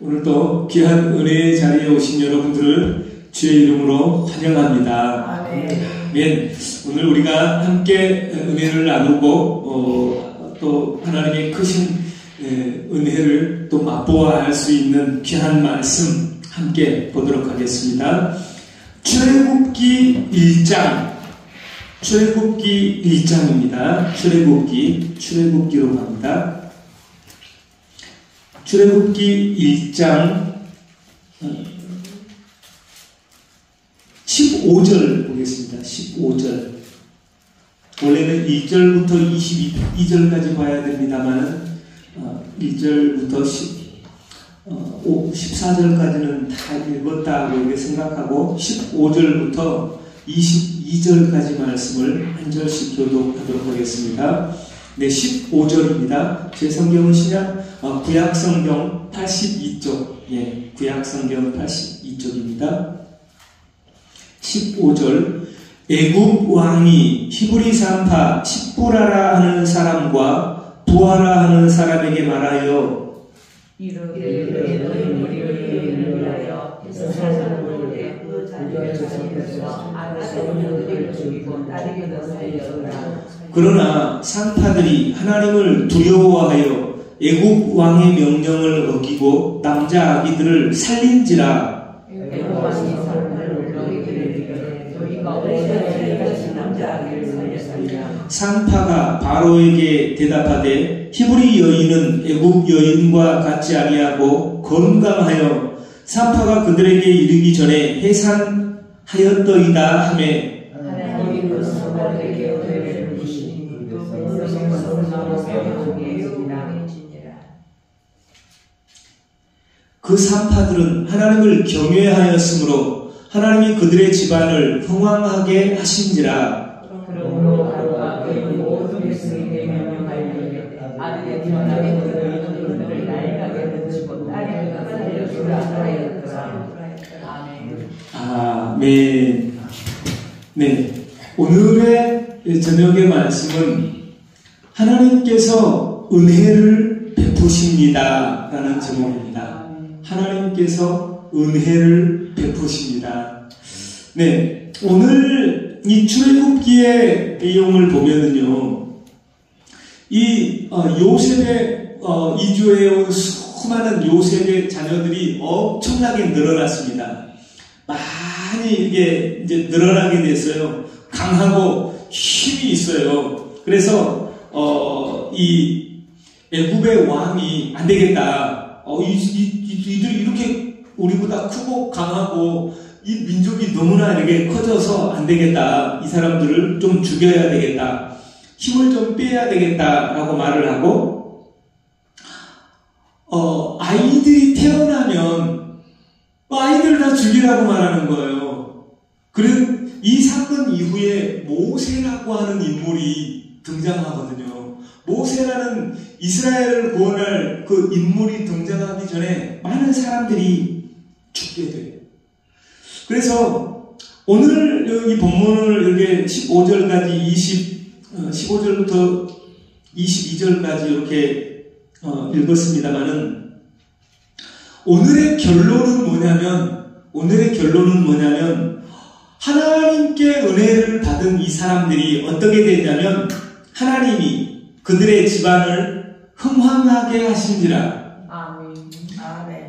오늘도 귀한 은혜의 자리에 오신 여러분들을 주의 이름으로 환영합니다. 아멘. 오늘 우리가 함께 은혜를 나누고 또 하나님의 크신 은혜를 또 맛보아할 수 있는 귀한 말씀 함께 보도록 하겠습니다. 출애굽기 1장, 출애굽기 1장입니다. 출애굽기로 갑니다. 출애굽기 1장 15절 보겠습니다. 15절. 원래는 1절부터 22절까지 봐야 됩니다만 1절부터 14절까지는 다 읽었다고 이렇게 생각하고 15절부터 22절까지 말씀을 한 절씩 교독하도록 하겠습니다. 네, 15절입니다. 제 성경은 구약성경 82쪽, 예, 구약성경 82쪽입니다. 15절. 애굽 왕이 히브리 산파 십부라라 하는 사람과 부하라 하는 사람에게 말하여 이르되 너희 무리를 위하여 사람을 그 자녀의 자손에서 아나세원들을 죽이고 따르게 살려라. 그러나 산파들이 하나님을 두려워하여 애굽 왕의 명령을 어기고 남자 아기들을 살린지라. 애굽 왕이 사람들을 너희들에게 너희가 어디서 같이 남자 아기를 살렸느냐. 산파가 바로에게 대답하되 히브리 여인은 애굽 여인과 같지 아니하고 건강하여 산파가 그들에게 이르기 전에 해산하였더이다 하매 그 산파들은 하나님을 경외하였으므로 하나님이 그들의 집안을 흥왕하게 하신지라. 그러므로 바로가 그의 모든 백성에게 명령하였되 아들의 태어나게 그들을 나일강에 던지고 딸에게 살려주라 하였더라. 아멘. 네, 오늘의 저녁의 말씀은 하나님께서 은혜를 베푸십니다 라는 제목입니다. 하나님께서 은혜를 베푸십니다. 네, 오늘 이 출애굽기의 내용을 보면은요, 이 요셉의 이주해온 수많은 요셉의 자녀들이 엄청나게 늘어났습니다. 많이 이게 이제 늘어나게 됐어요. 강하고 힘이 있어요. 그래서 이 애굽의 왕이 안 되겠다. 이들이 이렇게 우리보다 크고 강하고 이 민족이 너무나 이렇게 커져서 안 되겠다. 이 사람들을 좀 죽여야 되겠다. 힘을 좀 빼야 되겠다라고 말을 하고, 아이들이 태어나면 아이들을 다 죽이라고 말하는 거예요. 그리고 이 사건 이후에 모세라고 하는 인물이 등장하거든요. 모세라는 이스라엘을 구원할 그 인물이 등장하기 전에 많은 사람들이 죽게 돼요. 그래서 오늘 이 본문을 이렇게 15절까지 15절부터 22절까지 이렇게 읽었습니다만은 오늘의 결론은 뭐냐면 하나님께 은혜를 받은 이 사람들이 어떻게 되냐면 하나님이 그들의 집안을 흥왕하게 하신지라. 아멘.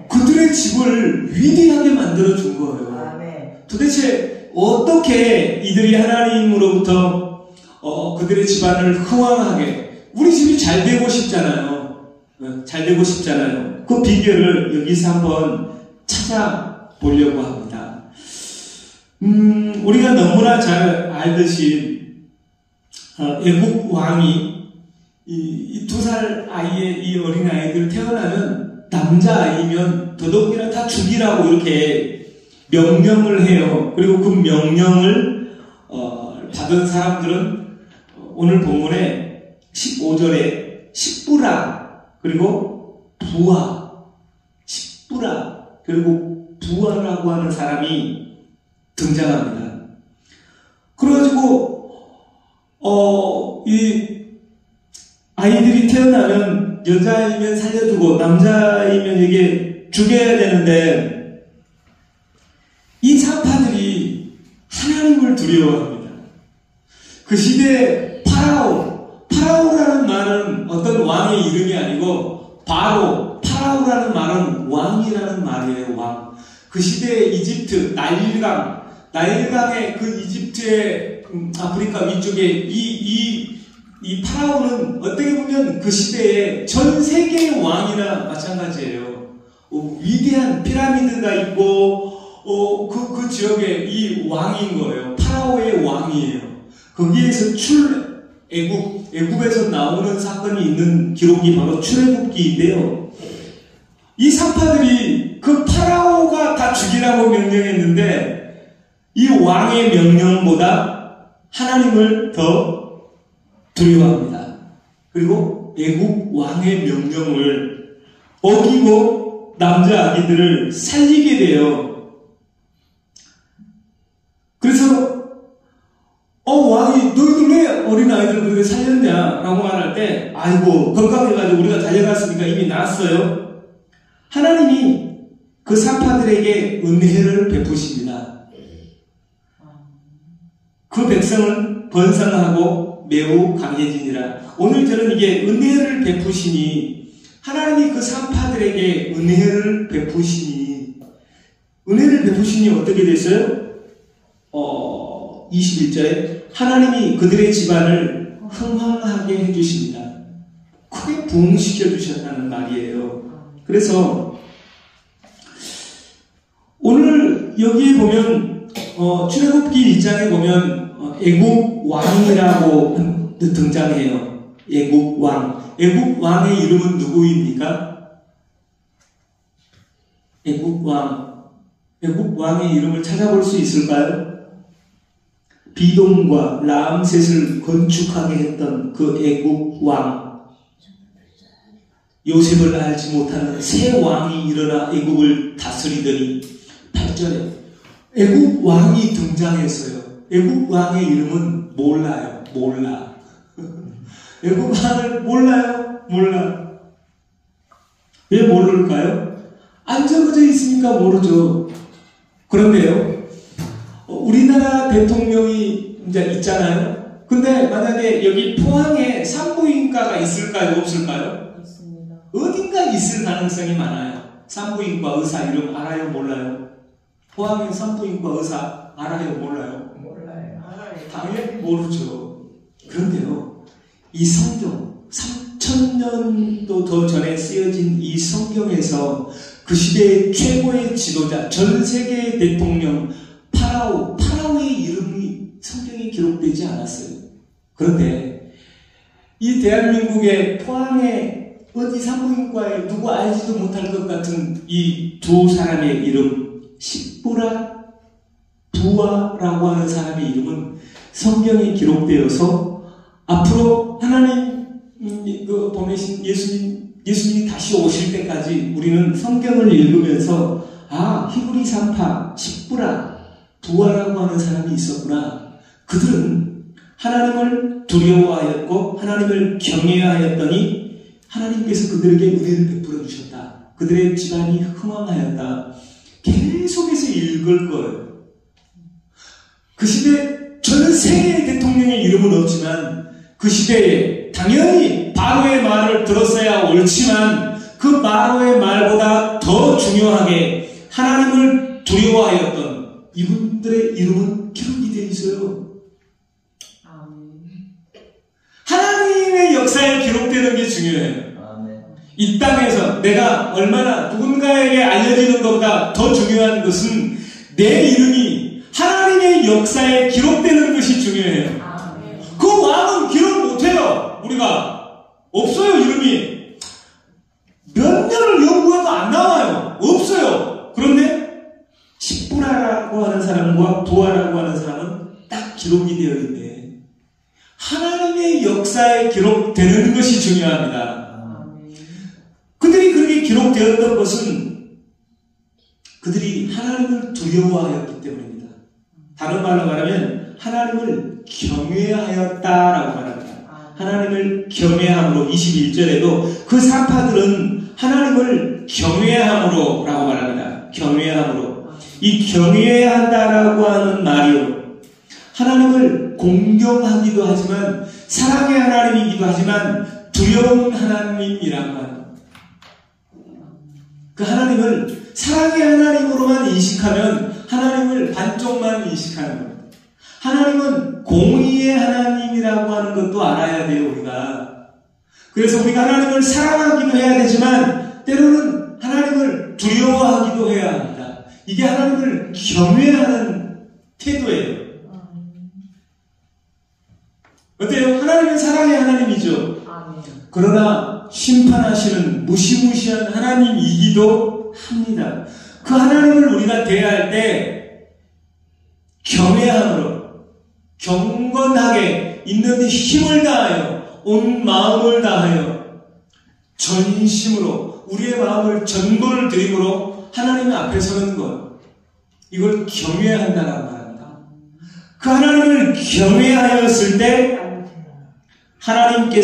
그들의 집을 위대하게 만들어 준 거예요. 아멘. 도대체 어떻게 이들이 하나님으로부터 그들의 집안을 흥왕하게, 우리 집이 잘 되고 싶잖아요. 잘 되고 싶잖아요. 그 비결을 여기서 한번 찾아보려고 합니다. 우리가 너무나 잘 알듯이 애굽 왕이 이 2살 아이의 이 어린 아이들 태어나면 남자아이면 더더욱이나 다 죽이라고 이렇게 명령을 해요. 그리고 그 명령을 받은 사람들은 오늘 본문에 15절에 십부라 그리고 부하, 십부라 그리고 부하라고 하는 사람이 등장합니다. 그래가지고 이 아이들이 태어나면 여자이면 살려주고 남자이면 이게 죽여야 되는데 이 사파들이 하나님을 두려워합니다. 그 시대에 파라오라는 말은 어떤 왕의 이름이 아니고 파라오라는 말은 왕이라는 말이에요. 왕. 그 시대에 이집트 나일강의 그 이집트의 아프리카 위쪽에 이 파라오는 어떻게 보면 그 시대에 전 세계의 왕이나 마찬가지예요. 위대한 피라미드가 있고 그 지역에 이 왕인 거예요. 파라오의 왕이에요. 거기에서 애굽에서 나오는 사건이 있는 기록이 바로 출애굽기인데요. 이 사파들이 그 파라오가 다 죽이라고 명령했는데 이 왕의 명령보다 하나님을 더 두려워합니다. 그리고 애굽 왕의 명령을 어기고 남자 아기들을 살리게 돼요. 그래서 왕이 너희들 왜 어린아이들을 그렇게 살렸냐 라고 말할 때 아이고 건강해가지고 우리가 달려갔으니까 이미 나았어요. 하나님이 그 사파들에게 은혜를 베푸십니다. 그 백성은 번성하고 매우 강해지니라. 오늘 저는 이게 은혜를 베푸시니 하나님이 그 사파들에게 은혜를 베푸시니 어떻게 됐어요? 21절에 하나님이 그들의 집안을 흥황하게 해주십니다. 크게 부흥시켜 주셨다는 말이에요. 그래서 오늘 여기에 보면 출애굽기 1장에 보면 애굽 왕이라고 등장해요. 애굽 왕. 애굽 왕의 이름은 누구입니까? 애굽 왕의 이름을 찾아볼 수 있을까요? 비돔과 라암셋을 건축하게 했던 그 애굽 왕. 요셉을 알지 못하는 새 왕이 일어나 애굽을 다스리더니 8절에 애굽 왕이 등장했어요. 애굽 왕의 이름은 몰라. 애굽 왕을 몰라. 왜 모를까요? 안 적어져 있으니까 모르죠. 그런데요, 우리나라 대통령이 이제 있잖아요. 근데 만약에 여기 포항에 산부인과가 있을까요? 없을까요? 있습니다. 어딘가 있을 가능성이 많아요. 산부인과 의사 이름 알아요? 몰라요? 포항에 산부인과 의사 알아요? 몰라요? 몰라요. 당연히 모르죠. 그런데요, 이 성경 3000년도 더 전에 쓰여진 이 성경에서 그 시대의 최고의 지도자, 전 세계의 대통령 파라오의 이름이 성경에 기록되지 않았어요. 그런데 이 대한민국의 포항의 어디 산부인과에 누구 알지도 못할 것 같은 이 두 사람의 이름, 십부라, 부아라고 하는 사람의 이름은 성경에 기록되어서 앞으로 하나님 보내신 예수님이 다시 오실 때까지 우리는 성경을 읽으면서 히브리 산파, 십부라, 부아라고 하는 사람이 있었구나. 그들은 하나님을 두려워하였고 하나님을 경외하였더니 하나님께서 그들에게 은혜를 베풀어 주셨다. 그들의 집안이 흥왕하였다. 계속해서 읽을 거예요. 그 시대 전 세계의 대통령의 이름은 없지만 그 시대에 당연히 바로의 말을 들었어야 옳지만 그 바로의 말보다 더 중요하게 하나님을 두려워하였던 이분들의 이름은 기록이 되어 있어요. 하나님의 역사에 기록되는 게 중요해요. 이 땅에서 내가 얼마나 누군가에게 알려지는 것보다 더 중요한 것은 내 이름이 하나님의 역사에 기록되는 것이 중요해요. 그 왕은 기록 못해요. 우리가 없어요. 이름이 몇 년을 연구해도 안 나와요. 없어요. 그런데 십부라라고 하는 사람과 부아라고 하는 사람은 딱 기록이 되어 있네. 하나님의 역사에 기록되는 것이 중요합니다. 그들이 그렇게 기록되었던 것은 그들이 하나님을 두려워하였기 때문입니다. 다른 말로 말하면 하나님을 경외하였다라고 말합니다. 하나님을 경외함으로 21절에도 그 사파들은 하나님을 하나님을 경외함으로 라고 말합니다. 경외함으로. 이 경외해야 한다라고 하는 말이요. 하나님을 공경하기도 하지만 사랑의 하나님이기도 하지만 두려운 하나님이란 말. 그 하나님을 사랑의 하나님으로만 인식하면 하나님을 반쪽만 인식하는 거예요. 하나님은 공의의 하나님이라고 하는 것도 알아야 돼요, 우리가. 그래서 우리가 하나님을 사랑하기도 해야 되지만 때로는 하나님을 두려워하기도 해야 합니다. 이게 하나님을 경외하는 태도예요. 어때요? 하나님은 사랑의 하나님이죠. 그러나 심판하시는 무시무시한 하나님이기도 합니다. 그 하나님을 우리가 대할 때 경외함으로 경건하게 있는 힘을 다하여 온 마음을 다하여 전심으로 우리의 마음을 전부를 드림으로 하나님 앞에 서는 것, 이걸 경외한다라고 말합니다. 그 하나님을 경외하였을 때 하나님이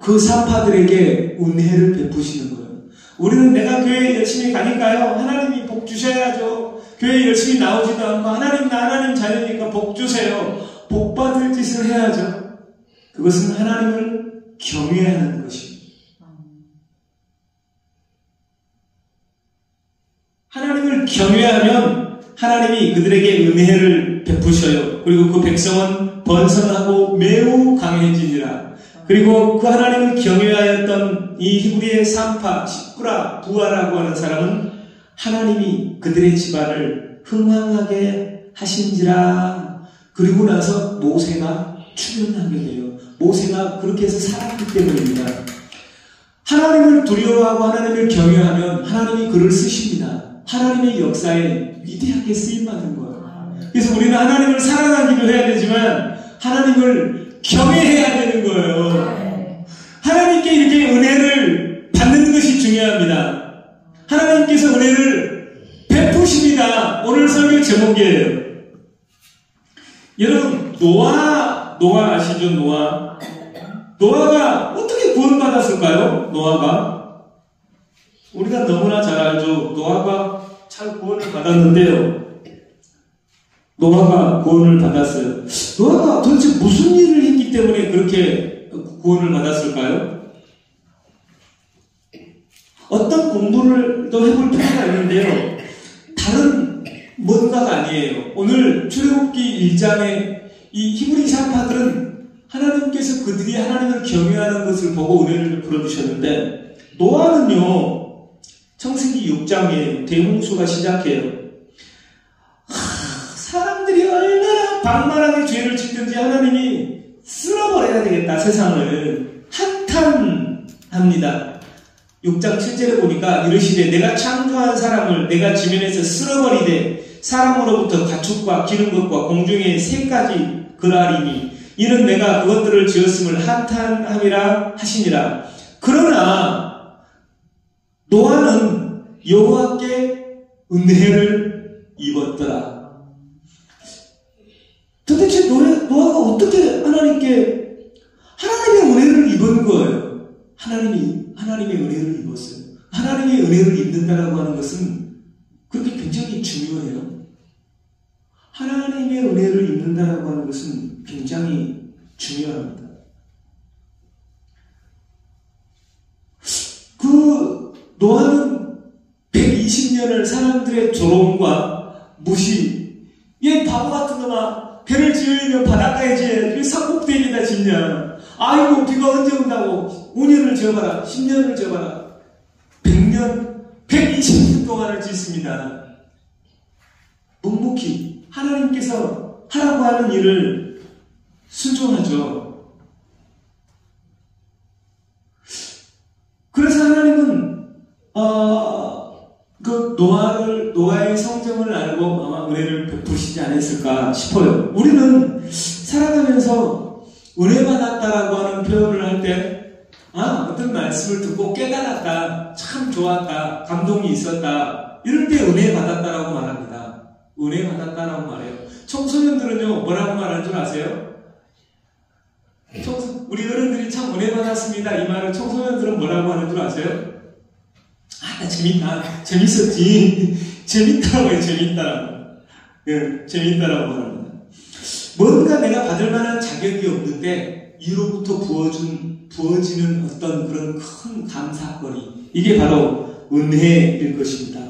그 사파들에게 은혜를 베푸시는 거예요. 우리는 내가 교회에 열심히 가니까요, 하나님이 복 주셔야죠. 교회에 열심히 나오지도 않고 하나님 자녀니까 복 주세요. 복 받을 짓을 해야죠. 그것은 하나님을 경외하는 것입니다. 하나님을 경외하면 하나님이 그들에게 은혜를 베푸셔요. 그리고 그 백성은 번성하고 매우 강해지니라. 그리고 그 하나님을 경외하였던 이 히브리의 산파, 십구라, 부하라고 하는 사람은 하나님이 그들의 집안을 흥황하게 하신지라. 그리고 나서 모세가 출현하게 돼요. 모세가 그렇게 해서 살았기 때문입니다. 하나님을 두려워하고 하나님을 경외하면 하나님이 그를 쓰십니다. 하나님의 역사에 위대하게 쓰임받는 거예요. 그래서 우리는 하나님을 사랑하기도 해야 되지만 하나님을 경외해야 되는 거예요. 하나님께 이렇게 은혜를 받는 것이 중요합니다. 하나님께서 은혜를 베푸십니다. 오늘 설교 제목이에요. 여러분, 노아 아시죠? 노아가 어떻게 구원받았을까요? 노아가 우리가 너무나 잘 알죠. 노아가 잘 구원을 받았는데요. 노아가 구원을 받았어요. 노아가 도대체 무슨 일을 했기 때문에 그렇게 구원을 받았을까요? 어떤 공부를 또 해볼 필요가 있는데요. 다른 뭔가가 아니에요. 오늘 출애굽기 1장에 이 히브리 산파들은 하나님께서 그들이 하나님을 경외하는 것을 보고 은혜를 베풀어주셨는데, 노아는요, 창세기 6장에 대홍수가 시작해요. 사람들이 얼마나 방만하게 죄를 짓든지 하나님이 쓸어버려야 되겠다, 세상을. 한탄합니다. 6장 7절에 보니까 이르시되 내가 창조한 사람을 내가 지면에서 쓸어버리되 사람으로부터 가축과 기는 것과 공중의 새까지 그라리니 이는 내가 그것들을 지었음을 한탄함이라 하시니라. 그러나 노아는 여호와께 은혜를 입었더라. 도대체 노아가 어떻게 하나님의 은혜를 입은 거예요? 하나님의 은혜를 입었어요. 하나님의 은혜를 입는다라고 하는 것은 그렇게 굉장히 중요해요. 하나님의 은혜를 입는다라고 하는 것은 굉장히 중요합니다. 그 노아는 120년을 사람들의 조롱과 무시, 얘 바보 같은 놈아, 배를 지으려면 바닷가에 지어야지 왜 산꼭대기에다 짓냐, 아이고 비가 언제 온다고 5년을 지어봐라, 10년을 지어봐라, 100년, 120년 동안을 짓습니다. 묵묵히 하나님께서 하라고 하는 일을 순종하죠. 그래서 하나님은 그 노아의 성정을 알고 아마 은혜를 베푸시지 않았을까 싶어요. 우리는 살아가면서 은혜 받았다라고 하는 표현을 할 때, 어떤 말씀을 듣고 깨달았다, 참 좋았다, 감동이 있었다, 이럴 때 은혜 받았다라고 말합니다. 은혜 받았다라고 말해요. 청소년들은요, 뭐라고 말하는 줄 아세요? 우리 어른들이 참 은혜 받았습니다, 이 말을 청소년들은 뭐라고 하는 줄 아세요? 나 재밌다. 재밌었지. 재밌다고 해요, 재밌다라고. 예, 재밌다라고 합니다. 뭔가 내가 받을 만한 자격이 없는데, 이로부터 부어지는 어떤 그런 큰 감사거리. 이게 바로 은혜일 것입니다.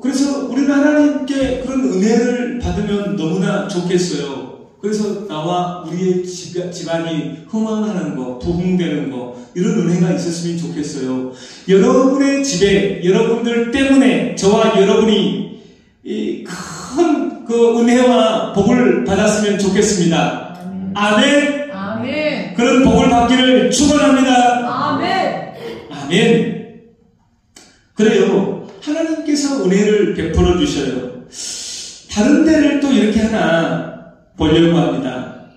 그래서 우리는 하나님께 그런 은혜를 받으면 너무나 좋겠어요. 그래서 나와 우리의 집안이 흥황하는 거, 부흥되는 거, 이런 은혜가 있었으면 좋겠어요. 여러분의 집에, 여러분들 때문에 저와 여러분이 큰 그 은혜와 복을 받았으면 좋겠습니다. 아멘. 아멘. 그런 복을 받기를 축원합니다. 아멘. 아멘. 그래요. 하나님께서 은혜를 베풀어 주셔요. 다른 데를 또 이렇게 하나 보려고 합니다.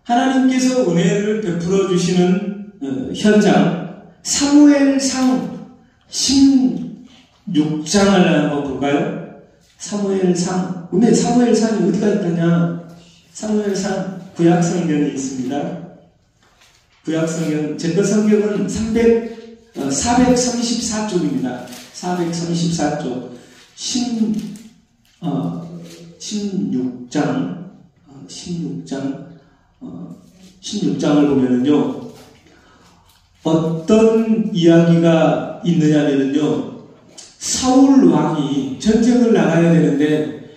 하나님께서 은혜를 베풀어 주시는 현장, 사무엘상 16장을 한번 볼까요? 사무엘상. 근데 사무엘상이 어디가 있다냐? 사무엘상 구약성경에 있습니다. 구약성경, 제거 성경은 434쪽입니다. 434쪽. 16장을 보면은요, 어떤 이야기가 있느냐면은요, 사울 왕이 전쟁을 나가야 되는데,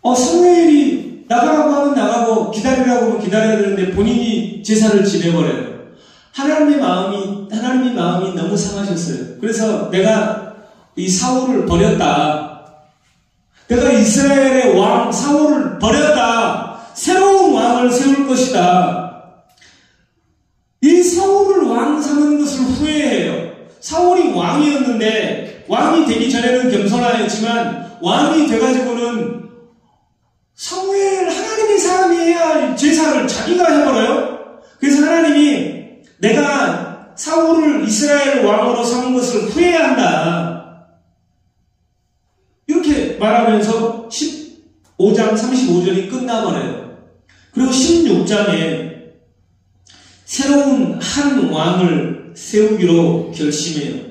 사무엘이 나가라고 하면 나가고, 기다리라고 하면 기다려야 되는데, 본인이 제사를 지내버려요. 하나님의 마음이 너무 상하셨어요. 그래서 내가 이 사울을 버렸다. 내가 이스라엘의 왕 사울을 버렸다. 새로운 왕을 세울 것이다. 이 사울을 왕 삼는 것을 후회해요. 사울이 왕이었는데, 왕이 되기 전에는 겸손하였지만, 왕이 돼가지고는 사무엘, 하나님의 사람이 해야 할 제사를 자기가 해버려요. 그래서 하나님이 내가 사울을 이스라엘 왕으로 삼은 것을 후회한다. 이렇게 말하면서 15장 35절이 끝나버려요. 그리고 16장에 새로운 한 왕을 세우기로 결심해요.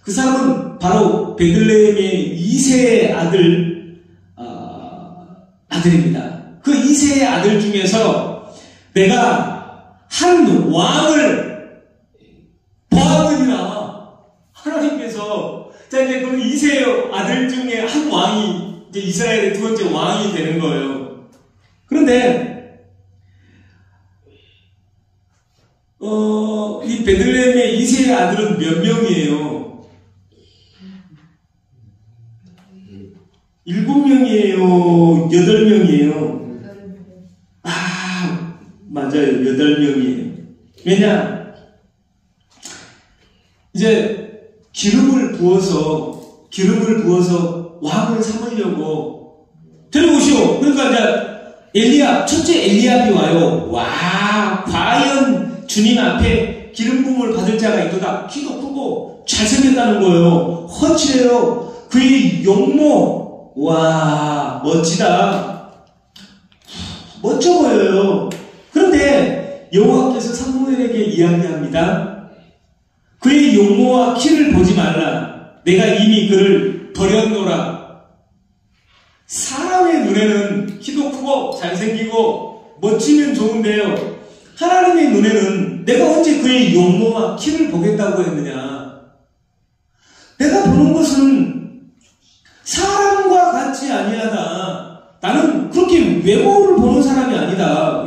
그 사람은 바로 베들레헴의 2세의 아들입니다. 그 2세의 아들 중에서 내가 한 왕을 보았느니라. 하나님께서, 자, 이제 그 2세의 아들 중에 한 왕이, 이제 이스라엘의 두 번째 왕이 되는 거예요. 그런데, 이 베들레헴의 2세의 아들은 몇 명이에요? 7명이에요? 8명이에요? 맞아요. 8명이에요. 왜냐? 이제 기름을 부어서 왕을 삼으려고 데려오시오. 그러니까 이제 첫째 엘리압이 와요. 와, 과연 주님 앞에 기름 부음을 받을 자가 있도다. 키도 크고 잘생겼다는 거예요. 훤칠해요. 그의 용모, 와, 멋지다. 멋져 보여요. 그런데 여호와께서 사무엘에게 이야기합니다. 그의 용모와 키를 보지 말라. 내가 이미 그를 버렸노라. 사람의 눈에는 키도 크고 잘생기고 멋지면 좋은데요, 하나님의 눈에는 내가 언제 그의 용모와 키를 보겠다고 했느냐. 내가 보는 것은 사람과 같지 아니하다. 나는 그렇게 외모를 보는 사람이 아니다.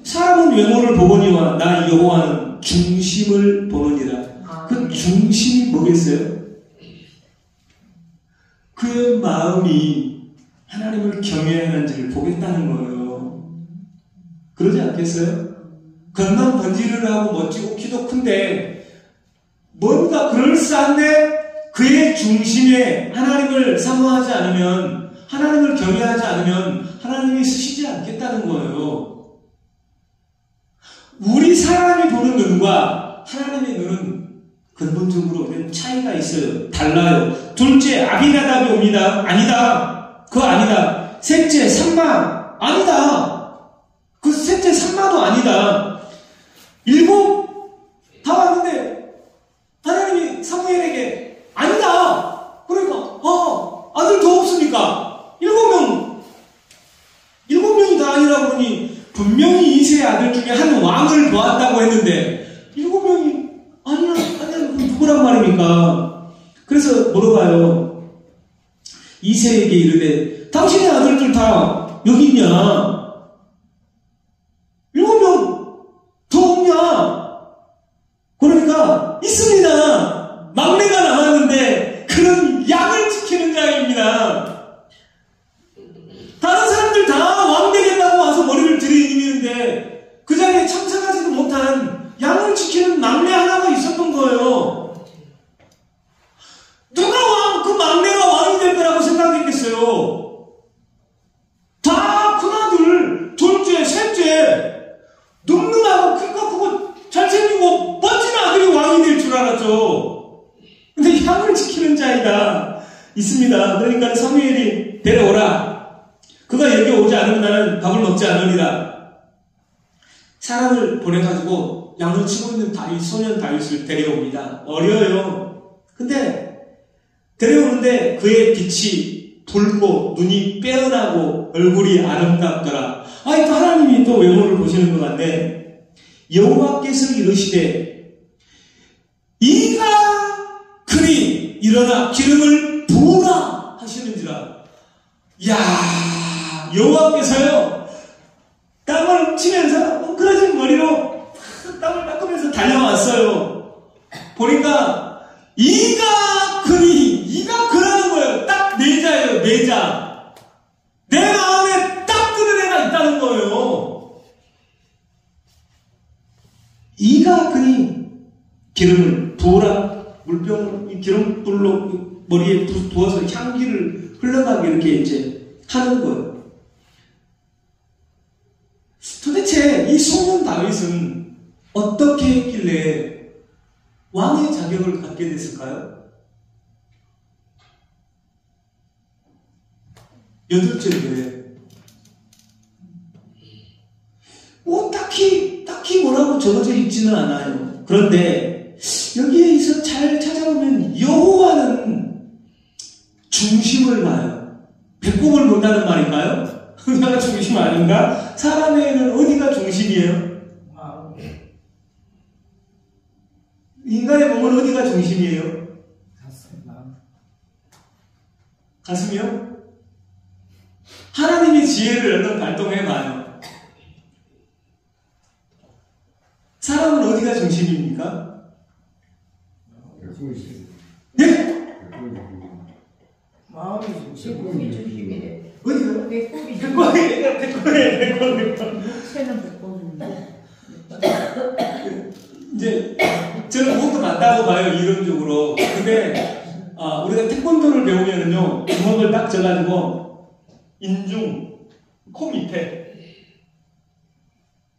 사람은 외모를 보거니와 나 여호와는 중심을 보느니라. 그 중심이 뭐겠어요? 그의 마음이 하나님을 경외하는지를 보겠다는 거예요. 그러지 않겠어요? 겉만 번지를 하고 멋지고 키도 큰데 뭔가 그럴싸한데 그의 중심에 하나님을 사모하지 않으면, 하나님을 경외하지 않으면 하나님이 쓰시지 않겠다는 거예요. 우리 사람이 보는 눈과 하나님의 눈은 근본적으로 차이가 있어요. 달라요. 둘째 아비나답이 옵니다. 아니다. 그거 아니다. 셋째 삼마. 아니다. 그 셋째 삼마도 아니다. 일곱 다 왔는데 하니까 그래서 물어봐요. 이세에게 이르되 당신의 아들들 다 여기 있냐? 7명 더 없냐? 그러니까 있습니다. 막내가 남았는데 그는 양을 지키는 자입니다. 다른 사람들 다 왕 되겠다고 와서 머리를 들이밀는데 그 자리에 참석하지도 못한 양을 지키는 막내 하나가 있었던 거예요. 누가 그 막내가 왕이 될 거라고 생각했겠어요? 다 큰아들, 둘째, 셋째, 늠름하고 키가 크고 잘생기고 멋진 아들이 왕이 될 줄 알았죠. 근데 양을 지키는 자이다 있습니다. 그러니까 사무엘이 데려오라. 그가 여기 오지 않으면 나는 밥을 먹지 않으리라. 사람을 보내가지고 양을 치고 있는 소년 다윗을 데려옵니다. 어려요. 근데 데려오는데 그의 빛이 붉고 눈이 빼어나고 얼굴이 아름답더라. 또 하나님이 또 외모를 보시는 것 같네. 여호와께서 이르시되 이가 크니 일어나 기름을 부으라 하시는지라. 이야, 여호와께서요 땀을 치면서 뭉클어진 머리로 땀을 닦으면서 달려왔어요. 보니까 이가 그라는 거예요. 딱 네 자예요. 네 자. 내 마음에 딱 드는 애가 있다는 거예요. 이가 그니 기름을 부어라. 물병을 기름불로 머리에 부어서 향기를 흘러가게 이렇게 이제 하는 거예요. 도대체 이 소년 다윗은 어떻게 했길래 왕의 자격을 갖게 됐을까요? 8절에 딱히 뭐라고 적어져 있지는 않아요. 그런데 여기에서 잘 찾아보면 여호와는 중심을 봐요. 배꼽을 본다는 말인가요? 어디가 중심 아닌가? 사람에는 어디가 중심이에요? 인간의 몸은 어디가 중심이에요? 가슴이요? 하나님의 지혜를 얼른 발동해봐요. 사람은 어디가 중심입니까? 네? 마음이 중심이네. 어디가요? 배꼽이 육체는 배꼽인데 이제 저는 그것도 맞다고 봐요, 이론적으로. 근데 우리가 태권도를 배우면은요, 주먹을 딱 져가지고 인중, 코 밑에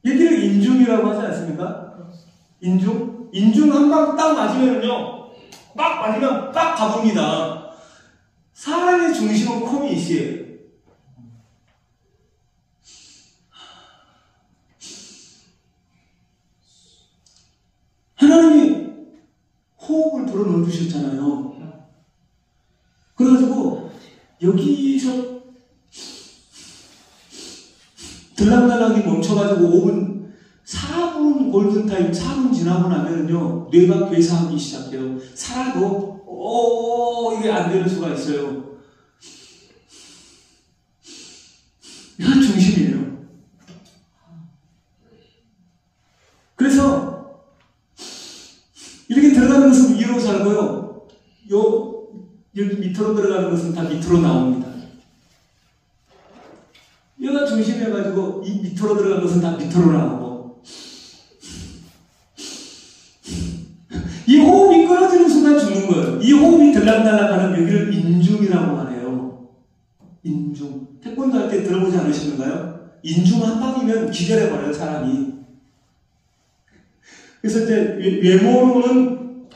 여기를 인중이라고 하지 않습니까? 인중 한 방 딱 맞으면은요, 딱 맞으면 딱 가봅니다. 사람의 중심은 코 밑이에요. 하나님이 호흡을 불어넣어 주셨잖아요. 그래가지고 여기서 들락날락이 멈춰가지고 4분 골든타임 4분 지나고 나면은요 뇌가 괴사하기 시작해요. 살아도 이게 안 되는 수가 있어요. 이거 중심이에요. 그래서 이렇게 들어가는 것은 위로 살고요. 여기 밑으로 들어가는 것은 다 밑으로 나옵니다. 얘가 중심해가지고 이 밑으로 들어가는 것은 다 밑으로 나오고 이 호흡이 끊어지는 순간 죽는 거예요. 이 호흡이 들락날락하는 여기를 인중이라고 하네요. 인중. 태권도 할 때 들어보지 않으시는가요? 인중 한 방이면 기절해버려요, 사람이. 그래서 이제 외모로는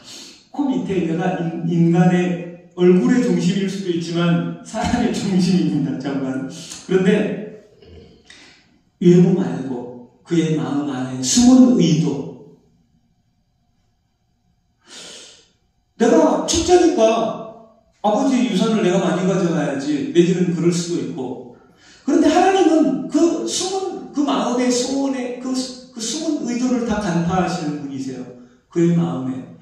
코 밑에 얘가 인간의 얼굴의 중심일 수도 있지만 사람의 중심입니다, 잠깐. 그런데 외모 말고 그의 마음 안에 숨은 의도. 내가 축자니까 아버지의 유산을 내가 많이 가져가야지 내지는 그럴 수도 있고. 그런데 하나님은 그 숨은 그 마음의 소원의 그 숨은 의도를 다 간파하시는 분이세요. 그의 마음에.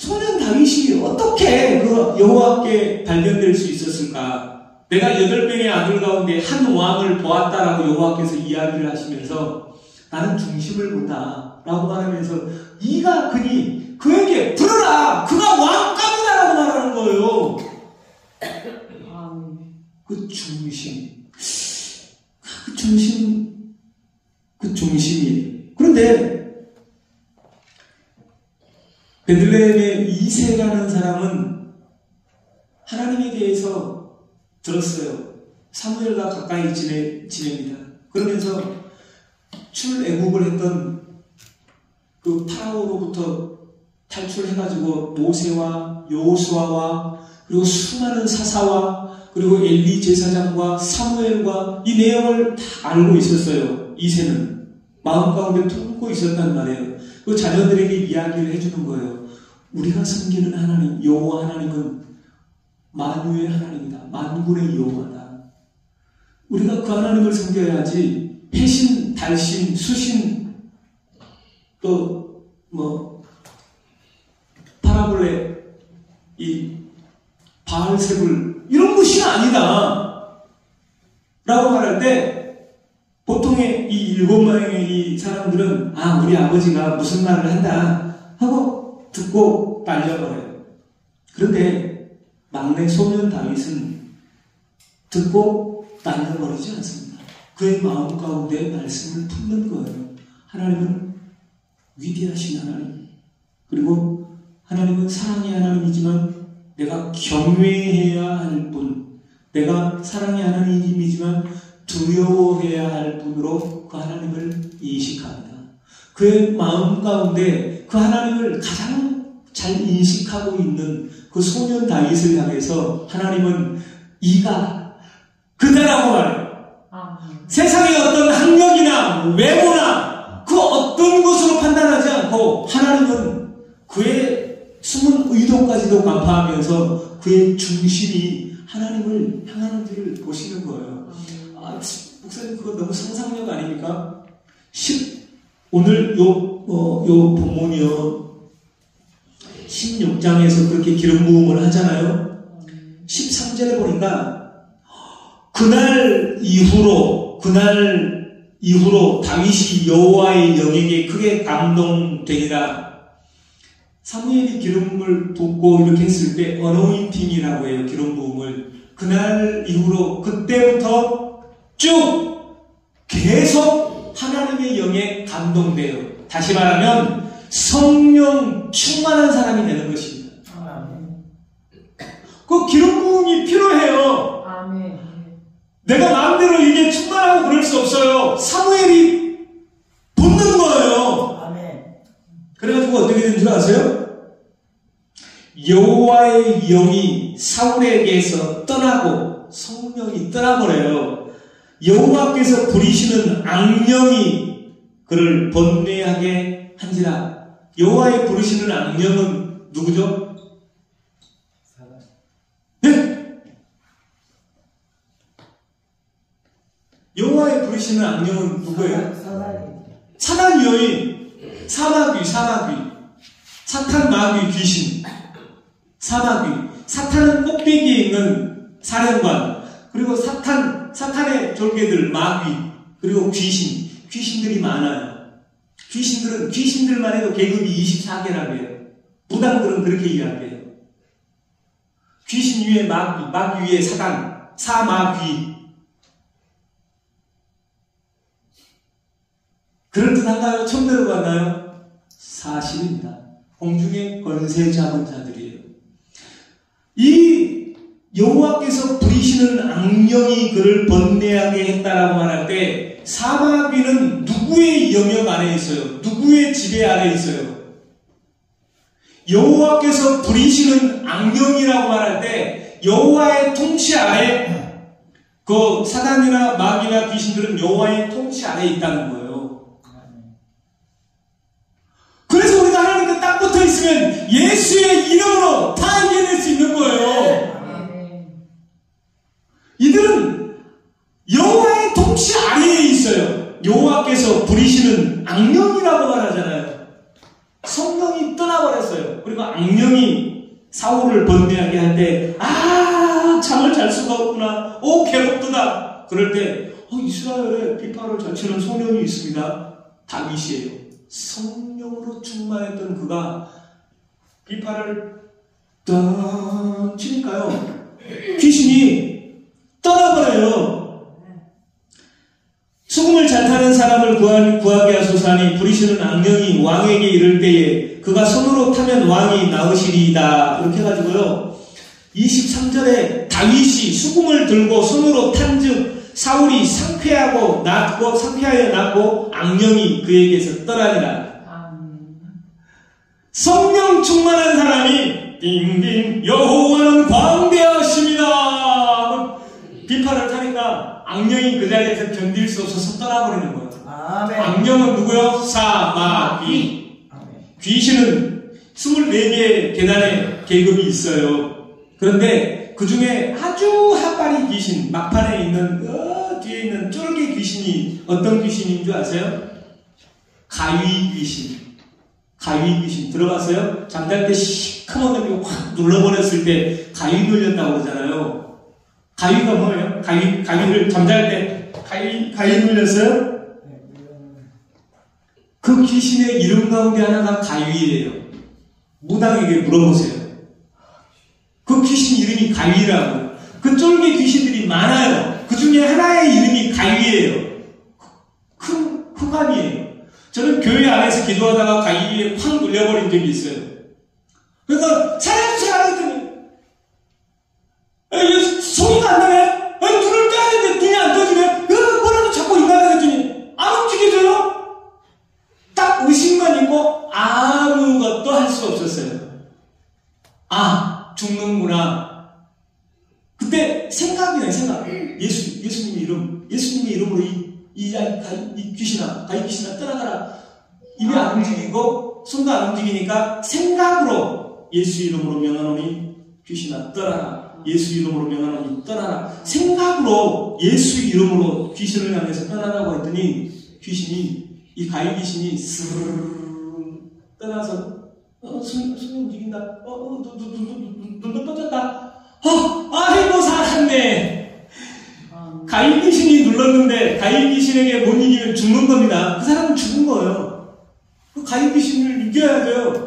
소년 다윗이 어떻게 그 여호와께 발견될 수 있었을까? 내가 8명의 아들 가운데 한 왕을 보았다라고 여호와께서 이야기를 하시면서 나는 중심을 본다 라고 말하면서 이가 그니 그에게 부르라 그가 왕감이다라고 말하는 거예요. 그 중심이에요. 그런데 베들레헴의 이새라는 사람은 하나님에 대해서 들었어요. 사무엘과 가까이 지냅니다. 그러면서 출애굽을 했던 그 파라오로부터 탈출해가지고 모세와 여호수아와 그리고 수많은 사사와 그리고 엘리 제사장과 사무엘과 이 내용을 다 알고 있었어요. 이새는 마음 가운데 품고 있었단 말이에요. 그 자녀들에게 이야기를 해주는 거예요. 우리가 섬기는 하나님, 여호와 하나님은 만유의 하나님이다. 만군의 여호와다. 우리가 그 하나님을 섬겨야지 해신, 달신, 수신, 또 파라볼레, 이 바알세불 이런 것이 아니다 라고 말할 때 보통의 이 7명의 이 사람들은 우리 아버지가 무슨 말을 한다 하고 듣고 날려버려요. 그런데 막내 소년 다윗은 듣고 날려버리지 않습니다. 그의 마음 가운데 말씀을 품는 거예요. 하나님은 위대하신 하나님, 그리고 하나님은 사랑의 하나님이지만 내가 경외해야 할 분, 내가 사랑의 하나님이지만 두려워해야 할 분으로 그 하나님을 인식합니다. 그의 마음 가운데 그 하나님을 가장 잘 인식하고 있는 그 소년 다윗을 향해서 하나님은 이가 그대라고 말해요. 세상의 어떤 학력이나 외모나 그 어떤 것으로 판단하지 않고 하나님은 그의 숨은 의도까지도 간파하면서 그의 중심이 하나님을 향하는지를 보시는 거예요. 목사님 그거 너무 상상력 아닙니까? 오늘 요 본문이요 16장에서 그렇게 기름 부음을 하잖아요. 13절에 보니까 그날 이후로 다윗이 여호와의 영에게 크게 감동되니라. 사무엘이 기름을 붓고 이렇게 했을 때 어노인팅이라고 해요. 기름 부음을. 그날 이후로 그때부터 쭉 계속 하나님의 영에 감동돼요. 다시 말하면 성령 충만한 사람이 되는 것입니다. 그 기름 부음이 필요해요. 내가 마음대로 이게 충만하고 그럴 수 없어요. 사무엘이 붓는 거예요. 그래가지고 어떻게 된 줄 아세요? 여호와의 영이 사울에게서 떠나고 성령이 떠나버려요. 여호와께서 부리시는 악령이 그를 번뇌하게 한지라. 여호와의 부르시는 악령은 누구죠? 네? 여호와의 부르시는 악령은 누구예요? 사단 여인, 사마귀, 사탄, 마귀, 귀신, 사마귀. 사탄은 꼭대기에 있는 사령관, 그리고 사탄의 졸개들, 마귀, 그리고 귀신들이 많아요. 귀신들만 해도 계급이 24개라고 해요. 무당들은 그렇게 이야기해요. 귀신 위에 마귀 위에 사단, 사마귀. 그럴듯한가요? 처음 들어봤나요? 사실입니다. 공중의 권세 잡은 자들이에요. 이 여호와께서 부리시는 악령이 그를 번뇌하게 했다라고 말할 때 사마귀는 누구의 영역 안에 있어요? 누구의 지배 아래 있어요? 여호와께서 부리시는 악령이라고 말할 때 여호와의 통치 아래, 그 사단이나 마귀나 귀신들은 여호와의 통치 아래 있다는 거예요. 그래서 우리가 하나님께 딱 붙어 있으면 예수의 이름으로 다 이겨낼 수 있는 거예요. 이들은 여호와의 통치 아래에 있어요. 여호와께서 부리시는 악령이라고 말하잖아요. 성령이 떠나버렸어요. 그리고 그 악령이 사울을 번뇌하게 할 때, 잠을 잘 수가 없구나. 괴롭구나. 그럴 때, 이스라엘에 비파를 잘 치는 소년이 있습니다. 다윗이에요. 성령으로 충만했던 그가 비파를 딱 치니까요, 귀신이 떠나버려요. 수금을 잘 타는 사람을 구하게 하소서하니 부리시는 악령이 왕에게 이를 때에 그가 손으로 타면 왕이 나으시리이다. 이렇게 해가지고요, 23절에 다윗이 수금을 들고 손으로 탄즉 사울이 상쾌하여 낳고 악령이 그에게서 떠나니라. 성령 충만한 사람이 띵띵 여호와는 광대하십니다. 비파를 타니까 악령이 그 자리에서 견딜 수 없어서 떠나버리는 거예요. 아멘. 악령은 누구요? 사마귀. 귀신은 24개의 계단의 계급이 있어요. 그런데 그 중에 아주 핫바리 귀신, 막판에 있는 뒤에 있는 쫄개 귀신이 어떤 귀신인 줄 아세요? 가위 귀신. 가위 귀신 들어봤어요? 잠잘 때 시커먼 놈이 확 눌러버렸을 때 가위 눌렸다고 그러잖아요. 가위가 뭐예요? 가위를 잠잘 때 가위 눌렸어요? 그 귀신의 이름 가운데 하나가 가위예요. 무당에게 물어보세요. 그 귀신 이름이 가위라고. 그 쫄개 귀신들이 많아요. 그 중에 하나의 이름이 가위예요. 큰 흑암이에요. 저는 교회 안에서 기도하다가 가위에 확 눌려버린 적이 있어요. 그래서 살려주세요 하랬더니 소리가 안 나네? 눈을 떠야 되는데 눈이 안 떠지네? 뭐라도 자꾸 인간을 했더니 안 움직여져요? 딱 의식만 있고 아무것도 할 수 없었어요. 죽는구나. 그때 생각이네, 생각. 예수님의 이름으로 이 가위 귀신아 떠나가라. 입이 안 움직이고 손도 안 움직이니까 생각으로 예수 이름으로 명하노니 귀신아 떠나라. 예수 이름으로 명하노니 떠나라. 생각으로 예수 이름으로 귀신을 향해서 떠나라고 했더니 이 가위 귀신이 스르르 떠나서 손이 움직인다. 눈도 떠졌다. 아이고 살았네. 가위 귀신이 눌렀는데 가위 귀신에게 못 이기면 죽는 겁니다. 그 사람은 죽은 거예요. 그 가위 귀신을 이겨야 돼요.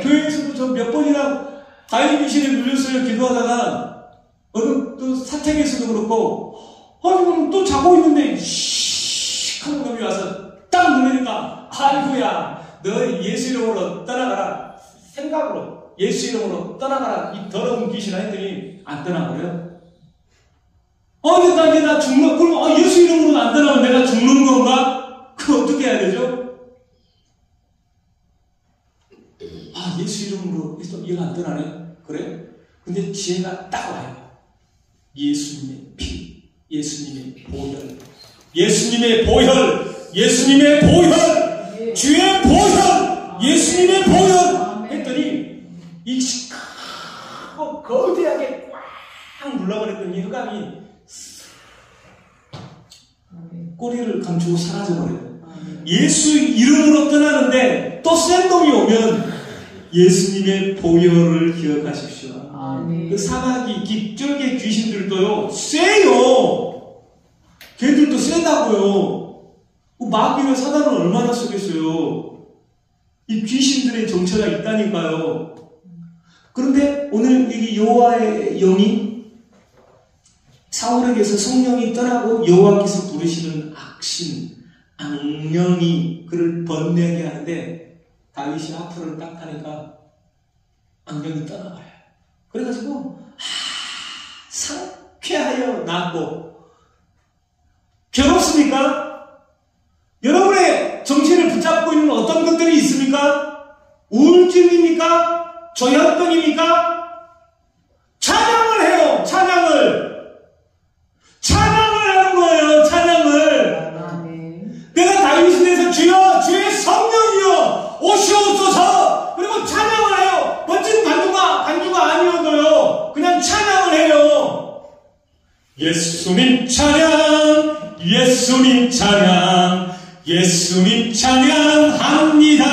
교회에서도 저 몇 번이나 가위 귀신에 눌렸어요. 기도하다가 어느 또 사택에서도 그렇고, 또 자고 있는데 하는 놈이 와서 딱 누르니까 아이고야 너 예수 이름으로 떠나가라. 생각으로 예수 이름으로 떠나가라. 이 더러운 귀신아 했더니 안 떠나버려요. 나 죽는, 그럼 예수 이름으로 안 떠나면 내가 죽는 건가? 그거 어떻게 해야 되죠? 예수 이름으로 해서 얘가 안 떠나네? 그래? 근데 지혜가 딱 와요. 예수님의 피, 예수님의 보혈, 예수님의 보혈, 예수님의 보혈, 주의 보혈, 예수님의 보혈 했더니 이 시커멓고 거대하게 꽉 눌러버렸더니 흑암이 꼬리를 감추고 사라져버려요. 예수 이름으로 떠나는데 또 센 놈이 오면 예수님의 보혈을 기억하십시오. 그 사마귀 쫄개 귀신들도요 세요. 걔들도 세다고요. 마귀와 사단은 얼마나 쏘겠어요. 이 귀신들의 정체가 있다니까요. 그런데 오늘 여기 여호와의 영이 사울에게서 성령이 떠나고 여호와께서 부르시는 악령이 그를 번뇌하게 하는데 다윗이 하프를 딱 하니까 악령이 떠나가요. 그래가지고 상쾌하여 낳고. 괴롭습니까? 여러분의 정신을 붙잡고 있는 어떤 것들이 있습니까? 우울증입니까? 조현병입니까? 찬양을 해요. 찬양을 하는 거예요. 내가 다윗에 대해서 주여 주의 성령이여 오시옵소서. 그리고 찬양을 해요. 멋진 반주가 아니어도요 그냥 찬양을 해요. 예수님 찬양, 예수님 찬양, 예수님 찬양합니다.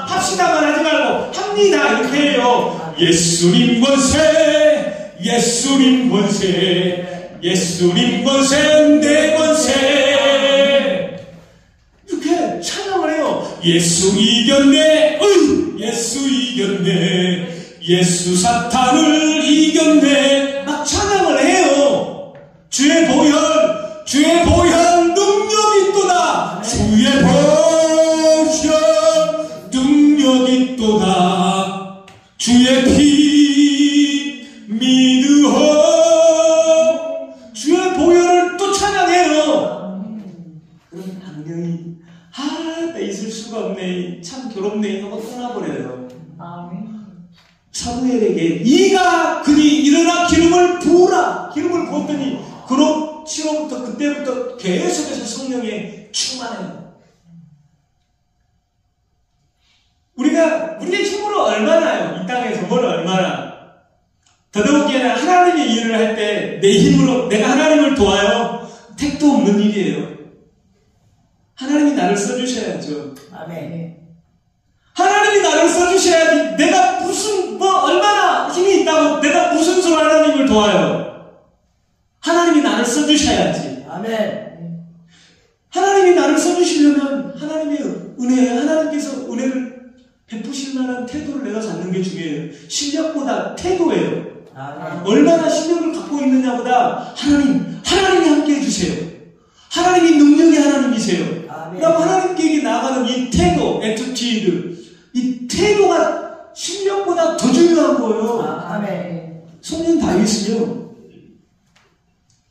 합시다만 하지 말고 합니다. 합니다. 이렇게 해요. 예수님 권세, 예수님 권세, 예수님 권세, 내 권세. 이렇게 찬양을 해요. 예수 이겼네, 예수 이겼네, 예수 사탄을 이겼네. 막 찬양을 해요. 주의 보혈, 주의 보혈 능력이 있도다. 주의 보혈 능력이 있도다. 주의 피 믿으오. 주의 보혈을 또 찬양해요. 그런 당연히 나 있을 수가 없네, 참 괴롭네 하고 떠나버려요. 사무엘에게 이가 그니 일어나 기름을 부으라. 기름을 부었더니 그로 치로부터 그때부터 계속해서 성령에 충만해요. 우리가 힘으로 얼마나요? 이 땅에서 뭘 얼마나? 더더욱이나 하나님의 일을 할 때 내 힘으로 내가 하나님을 도와요? 택도 없는 일이에요. 하나님이 나를 써주셔야죠. 아멘. 하나님이 나를 써주셔야지. 내가 얼마나 힘이 있다고 내가 무슨 수로 하나님을 도와요? 하나님이 나를 써주셔야지. 아멘. 하나님이 나를 써주시려면 하나님의 은혜, 하나님께서 은혜를 베푸실 만한 태도를 내가 갖는 게 중요해요. 실력보다 태도예요. 아멘. 얼마나 실력을 갖고 있느냐보다 하나님이 함께 해주세요. 하나님이 능력의 하나님이세요. 아멘. 그럼 하나님께 나아가는 이 태도, 애투티드, 이 태도가 실력보다 더 중요한 거예요. 아멘. 소년 다윗은요,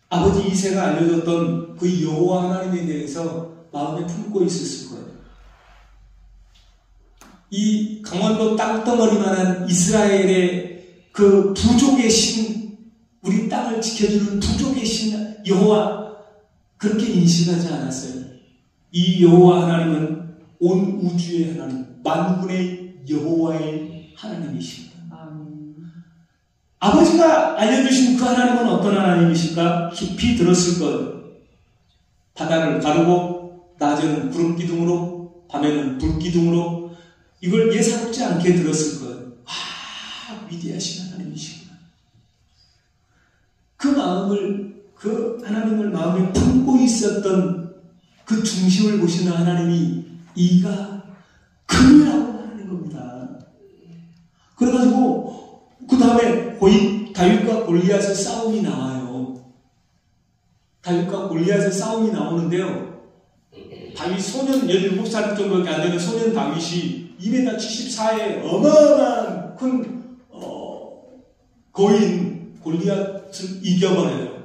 아버지 이새가 알려줬던 그 여호와 하나님에 대해서 마음에 품고 있었을 거예요. 이 강원도 땅덩어리만한 이스라엘의 그 부족의 신, 우리 땅을 지켜주는 부족의 신 여호와, 그렇게 인식하지 않았어요. 이 여호와 하나님은 온 우주의 하나님, 만군의 여호와의 하나님이십니다. 아버지가 알려주신 그 하나님은 어떤 하나님이실까? 깊이 들었을 거예요. 바다를 가르고 낮에는 구름기둥으로 밤에는 불기둥으로, 이걸 예사롭지 않게 들었을 거예요. 위대하신 하나님이시구나. 그 하나님을 마음에 품고 있었던 그 중심을 보시는 하나님이 이가 금이라고 하는 겁니다. 그래가지고 그 다음에 다윗과 골리앗의 싸움이 나와요. 다윗과 골리앗의 싸움이 나오는데요, 다윗 소년 17살 정도밖에 안 되는 소년 다윗이 2m 74의 어마어마한 큰 거인 골리앗을 이겨버려요.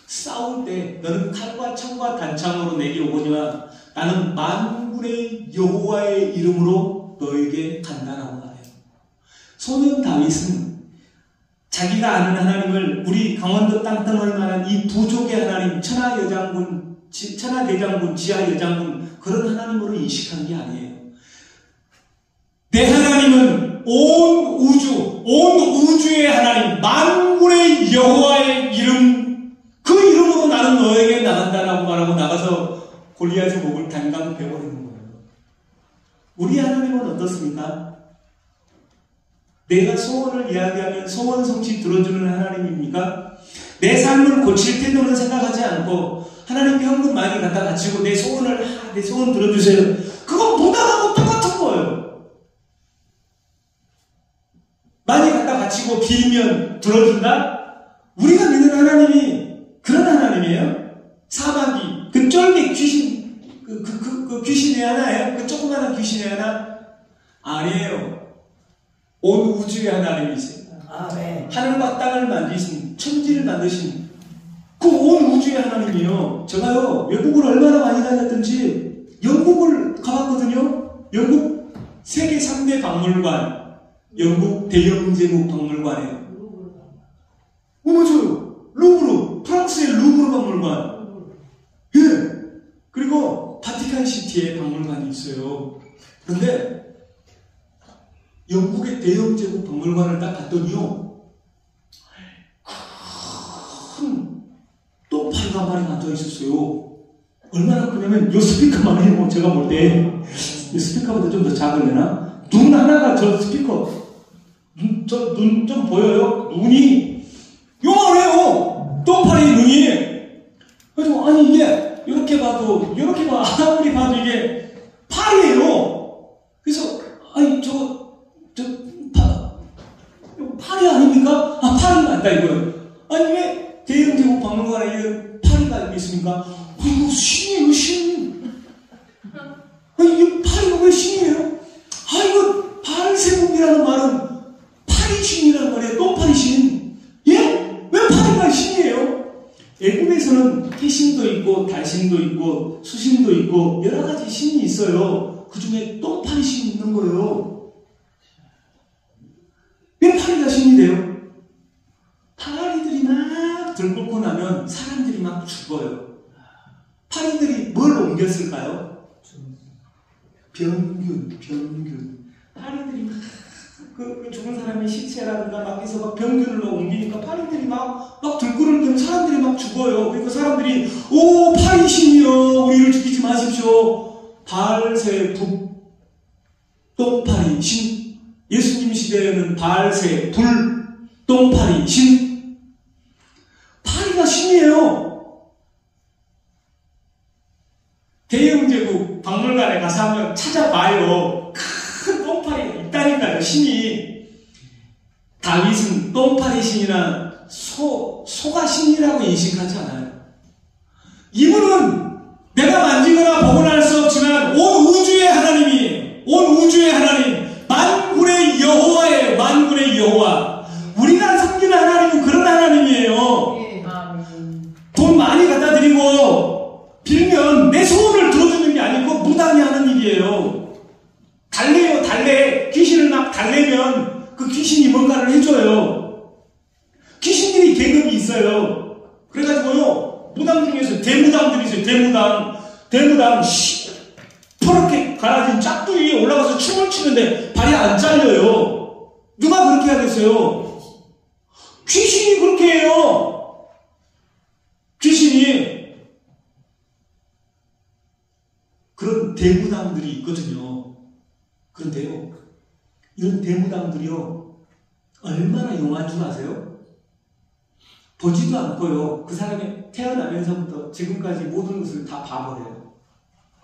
싸울 때 너는 칼과 창과 단창으로 내게 오거니와 나는 만군의 여호와의 이름으로 너에게 간다라고 말해요. 소년 다윗은 자기가 아는 하나님을, 우리 강원도 땅덩어리만한 이 부족의 하나님, 천하대장군, 지하여장군, 그런 하나님으로 인식한 게 아니에요. 내 하나님은 온 우주의 하나님, 만군의 여호와의 이름, 그 이름으로 나는 너에게 나간다라고 말하고 나가서 골리앗의 목을 단강 베어버리는 거예요. 우리 하나님은 어떻습니까? 내가 소원을 이야기하면 소원 성취 들어주는 하나님입니까? 내 삶을 고칠 태도는 생각하지 않고 하나님께 헌금 많이 갖다 바치고 내 소원 들어주세요. 그건 무당하고 똑같은 거예요. 많이 갖다 바치고 빌면 들어준다? 우리가 믿는 하나님이 그런 하나님이에요. 사마귀, 그 쫄개 귀신, 그 귀신이 하나예요? 그 조그마한 귀신이 하나? 아니에요. 온 우주의 하나님이세요. 아멘. 하늘과 땅을 만드신, 천지를 만드신 그 온 우주의 하나님이요. 제가요, 외국을 얼마나 많이 다녔던지 영국을 가봤거든요. 영국 세계 3대 박물관, 영국 대영제국 박물관이에요. 맞아요. 루브르, 프랑스의 루브르 박물관. 예. 그리고 바티칸시티에 박물관이 있어요. 그런데 영국의 대영제국 박물관을 딱 갔더니요, 큰 또파이가 한 마리 앉아 있었어요. 얼마나 크냐면 요 스피커만 해요. 제가 볼 때 이 스피커보다 좀 더 작으려나? 눈 하나가 저 스피커 눈 좀 보여요? 눈이 요만해요. 똥파리 눈이. 그래서 아니 이게 이렇게 봐도 아무리 봐도 이게 팔이에요. 그래서 아니 팔이 아닙니까? 아 팔이 맞다 이거요. 아니 왜 대형제국 박물관에 이런 파리가 있습니까? 이거 신이에요 신. 아니 이 파리가 왜 신이에요? 아 이거 발세국이라는 말은 파리신이라는 말이에요. 똥파리신. 예? 왜 파리가 신이에요? 애국에서는 해신도 있고 달신도 있고 수신도 있고 여러 가지 신이 있어요. 그 중에 똥파리신이 있는 거예요. 왜 파리가 신이 돼요? 파리들이 막 들끓고 나면 사람들이 막 죽어요. 파리들이 뭘 옮겼을까요? 병균. 파리들이 막 그 죽은 사람의 시체라든가 막 해서 막 병균을 옮기니까 파리들이 막 들끓으면 사람들이 막 죽어요. 그러니까 사람들이 오 파리신이요 우리를 죽이지 마십시오. 발세 북 똥파리 신. 예수님 시대에는 발세 불 똥파리 신. 파리가 신이에요. 대형제국 박물관에 가서 한번 찾아봐요. 큰 똥파리가 있다니까요. 신이. 다윗은 똥파리 신이나 소가 신이라고 인식하지 않아요. 이분은 내가 만지거나 보거나 할 수 없지만 온 우주의 하나님이, 온 우주의 하나님, 만군의 여호와예요. 만군의 여호와. 우리가 섬기는 하나님은 그런 하나님이에요. 돈 많이 갖다 드리고 빌면 내 소원을 들어주는 게 아니고 무당이 하는 일이에요. 달래요, 달래. 귀신을 막 달래면 그 귀신이 뭔가를 해줘요. 귀신들이 계급이 있어요. 그래가지고요, 무당 중에서 대무당들이 있어요. 대무당, 퍼렇게 갈아진 짝두 위에 올라가서 춤을 추는데 발이 안 잘려요. 누가 그렇게 하겠어요? 귀신이 그렇게 해요. 귀신이. 그런 대무당들이 있거든요. 그런데요, 이런 대무당들이요, 얼마나 용한 줄 아세요? 보지도 않고요, 그 사람이 태어나면서부터 지금까지 모든 것을 다 봐버려요.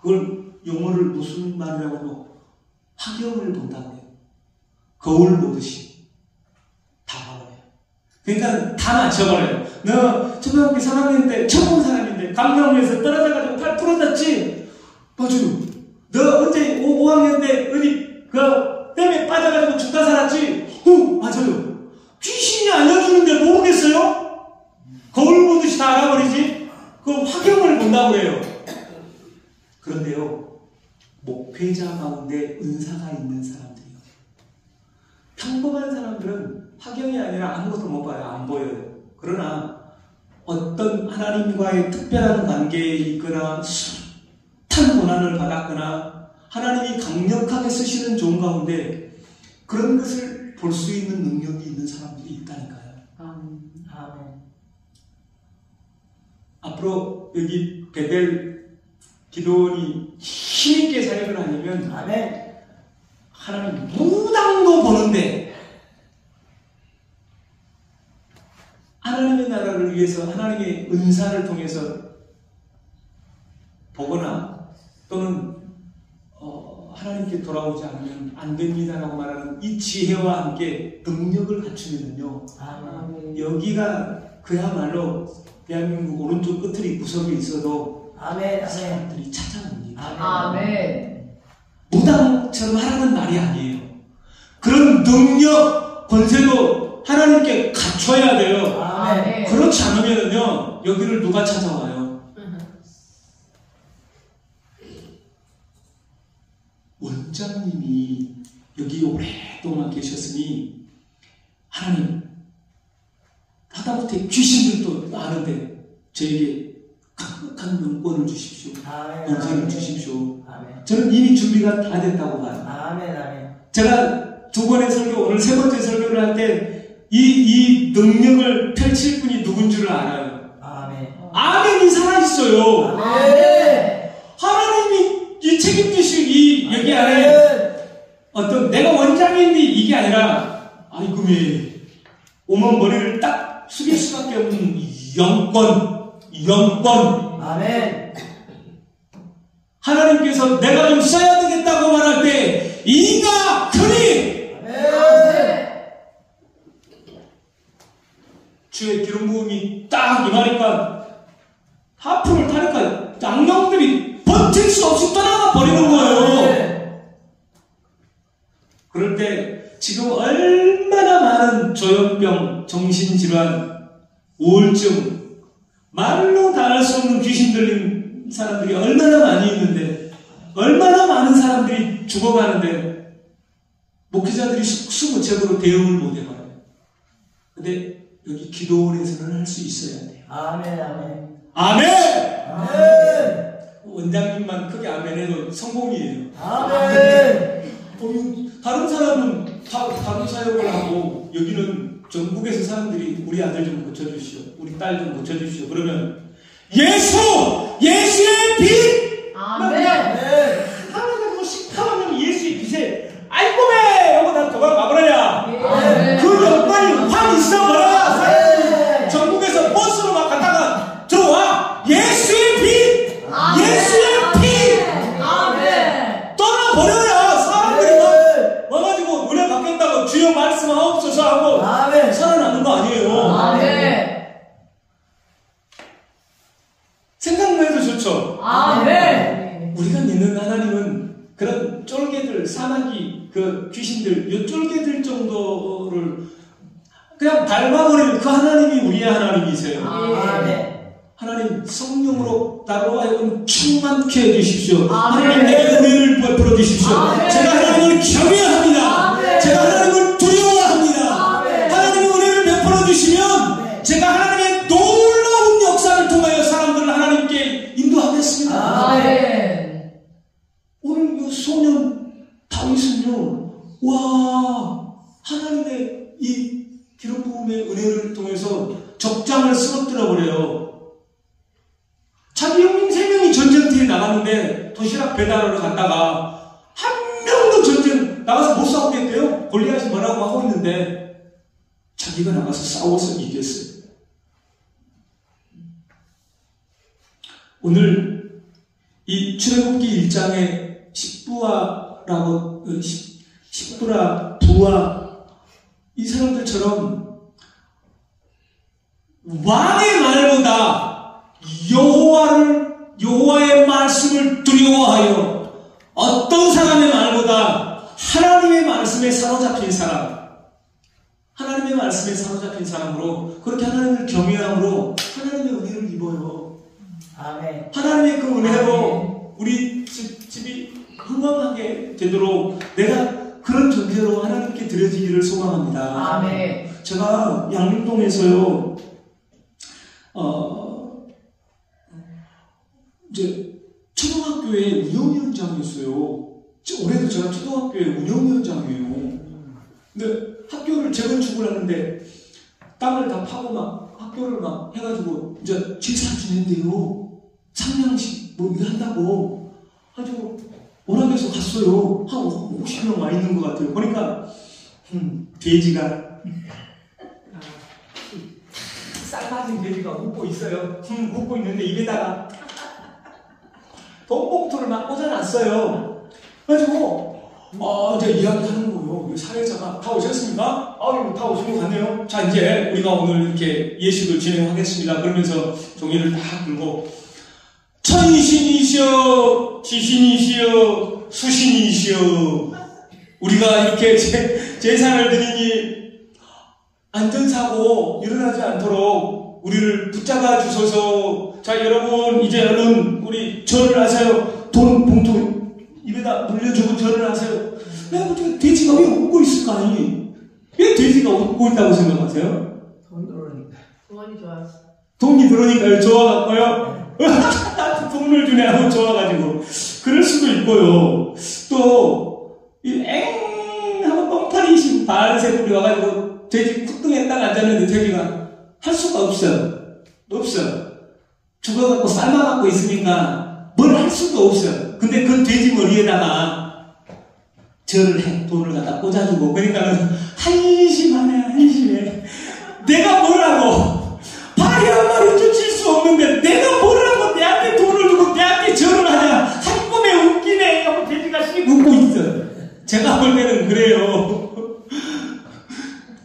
그걸 용어를 무슨 말이라고 하면 화경을 본다고 해요. 거울 보듯이 다 봐버려요. 그러니까 다 맞춰버려요. 너 초등학교 3학년 때 처음 본 사람인데 강남에서 떨어져가지고 팔 부러졌지? 맞아요. 너 언제 5학년 때 어디 그 댐에 빠져가지고 죽다 살았지? 맞아요. 귀신이 알려주는데 모르겠어요? 거울 보듯이 다 알아버리지? 그럼 화경을 본다고 해요. 그런데요, 목회자 가운데 은사가 있는 사람들이요, 평범한 사람들은 화경이 아니라 아무것도 못 봐요. 안 보여요. 그러나 어떤 하나님과의 특별한 관계에 있거나 숱한 고난을 받았거나 하나님이 강력하게 쓰시는 종 가운데 그런 것을 볼 수 있는 능력이 있는 사람들이 있다니까요. 아멘. 앞으로 여기 베델 기도원이 힘있게 사역을 하려면 아멘. 하나님 무당도 보는데 하나님의 나라를 위해서 하나님의 은사를 통해서 보거나 또는 하나님께 돌아오지 않으면 안 됩니다라고 말하는 이 지혜와 함께 능력을 갖추면요, 여기가 그야말로 대한민국 오른쪽 끝이 구석에 있어도 사람들이 찾아옵니다. 아멘. 무당처럼 하라는 말이 아니에요. 그런 능력, 권세도 하나님께 갖춰야 돼요. 아멘. 그렇지 않으면요, 여기를 누가 찾아와요? 원장님이 여기 오랫동안 계셨으니 하나님, 하다못해 귀신들도 아는데 저에게 강력한 명권을 주십시오. 권세를 주십시오. 아멘. 저는 이미 준비가 다 됐다고 봐요. 아멘. 제가 두 번의 설교, 오늘 세 번째 설교를 할 때 이 능력을 펼칠 분이 누군 줄 알아요. 아멘이 살아있어요. 아멘. 하나님이 이 책임지시기 여기 안에 어떤 내가 원장인데 이게 아니라 아이고매 오면 머리를 딱 숙일 수밖에 없는 영권. 아멘. 하나님께서 내가 좀 써야 되겠다고 말할 때 이가 크니 아멘. 주의 기름 부음이 딱 임하니까 하품을 타니까 악령들이 버틸 수 없이 떠나가 버리는 거예요. 그럴 때 지금 얼마나 많은 조현병, 정신질환, 우울증, 말로 다 할 수 없는 귀신 들린 사람들이 얼마나 많이 있는데, 얼마나 많은 사람들이 죽어가는데 목회자들이 수무책으로 대응을 못해봐요. 근데 여기 기도원에서는 할 수 있어야 돼요. 아멘. 아멘. 아멘! 아멘. 원장님만 크게 아멘 해도 성공이에요. 아멘. 다른 사람은 다른 사역을 하고 여기는 전국에서 사람들이 우리 아들 좀 고쳐주시오, 우리 딸 좀 고쳐주시오. 그러면 예수의 빛! 아멘. 하나가 뭐 시커먼 예수의 빛에 아이고매! 하고 다 도망가버려야 아멘. 그 영광이 확 있어버려. 아멘. 전국에서 버스로 막 갔다가 들어와. 예수의 빛! 아멘. 예수의 빛! 아멘. 떠나버려야 사람들이 막 와가지고 은혜 받겠다고 주여 말씀하옵소서 하고 아멘. 살아나는 거 아니에요. 아멘. 생각만 해도 좋죠. 아멘. 우리가 믿는 하나님은 그런 쫄개들, 사마귀, 그 귀신들, 요 쫄개들 정도를 그냥 밟아버리는 그 하나님이 우리의 하나님이세요. 아멘. 하나님 성령으로 나로 하여금 충만케 해주십시오. 아멘. 하나님 내게 은혜를 베풀어 주십시오. 아멘. 제가 하나님을 경외합니다. 아멘. 제가 하나님을 두려워합니다. 아멘. 하나님의 은혜를 베풀어 주시면 아멘. 제가 하나님의 놀라운 역사를 통하여 사람들을 하나님께 인도하겠습니다. 아멘. 오늘 이 소년 다윗은요, 와, 하나님의 이 기름 부음의 은혜를 통해서 적장을 쓰러뜨려 버려요. 자기 형님 3명이 전쟁터에 나갔는데 도시락 배달하러 갔다가 한 명도 전쟁 나가서 못 싸우겠대요. 골리앗이 뭐라고 하고 있는데 자기가 나가서 싸워서 이겼어요. 오늘 이 출애굽기 1장에 십부라고 십부라 부하 이 사람들처럼 왕의 말보다 여호와의 말씀을 두려워하여 어떤 사람의 말보다 하나님의 말씀에 사로잡힌 사람, 하나님의 말씀에 사로잡힌 사람으로 그렇게 하나님을 경외함으로 하나님의 은혜를 입어요. 아멘. 하나님의 그 은혜로 우리 집이 흥건하게 되도록 내가 그런 존재로 하나님께 드려지기를 소망합니다. 아멘. 제가 양림동에서요, 이제 초등학교의 운영위원장이었어요. 올해도 제가 초등학교의 운영위원장이에요. 근데 학교를 재건축을 하는데 땅을 다 파고 막 학교를 막 해가지고 이제 제사 지낸대요. 상냥식 뭐 이거 한다고 가지고 워낙에서 갔어요. 한 50명 와 있는 것 같아요. 그러니까 돼지가 쌀맞은 돼지가 웃고 있어요. 웃고 있는데 입에다가 돈봉투를 막 꽂아놨어요. 그래가지고 이제 이야기하는 거예요. 사회자가 다 오셨습니까? 다 오신 것 같네요. 자, 이제 우리가 오늘 이렇게 예식을 진행하겠습니다. 그러면서 종이를 다 들고 천신이시여, 지신이시여, 수신이시여, 우리가 이렇게 제사를 드리니 안전사고 일어나지 않도록 우리를 붙잡아 주소서. 자, 여러분, 이제 얼른 우리 절을 하세요. 돈 봉투 입에다 물려주고 절을 하세요. 내가 어떻게 돼지가 왜 웃고 있을까? 왜 돼지가 웃고 있다고 생각하세요? 돈 들어오니까. 돈이 좋았어. 돈이 들어오니까 좋아갖고요. 나한테 돈을 주네 하고 좋아가지고 그럴 수도 있고요. 또 하고 뻥파리신 바알새들이 와가지고 돼지 콧등에 딱 앉았는데 돼지가 할 수가 없어요. 죽어갖고 삶아갖고 있으니까 뭘 할 수도 없어요. 근데 그 돼지 머리에다가 절을 해. 돈을 갖다 꽂아주고. 그러니까는 한심한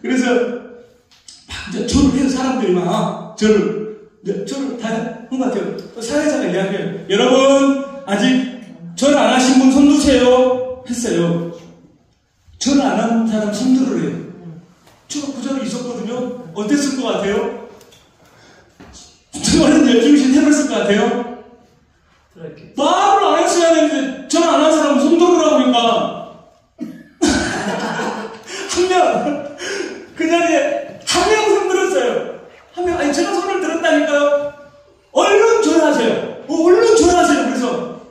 그래서 막 이제 절을 해서 사람들이 막 절을 다 한 것 같아요. 사회자가 이야기해요. 여러분 아직 절 안 하신 분 손 드세요 했어요. 절 안 한 사람 손 들으래요. 제가 그 자리에 있었거든요. 어땠을 것 같아요? 저는 열중신 해봤을 것 같아요? 말을 안 했어야 되는데 절 안 한 사람 손 들으라고 하니까 한 명 그 자리에 한 명 손 들었어요. 한 명, 아니 제가 손을 들었다니까요. 얼른 절하세요. 얼른 절하세요. 그래서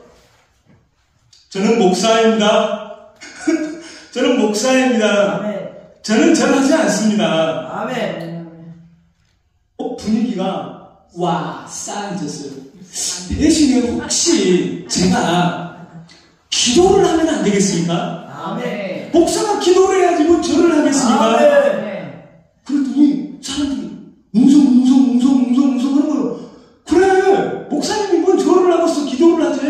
저는 목사입니다. 저는 목사입니다. 아멘. 저는 절하지 않습니다. 아멘. 분위기가 와 싸해졌어요. 대신에 혹시 제가 기도를 하면 안 되겠습니까? 아멘. 목사가 기도를 해야지 뭐 절을 하겠습니까? 아멘. 그랬더니 사람들이 웅성 하는 거예요. 그래 목사님이 뭔 절을 하고 있어. 기도를 하지.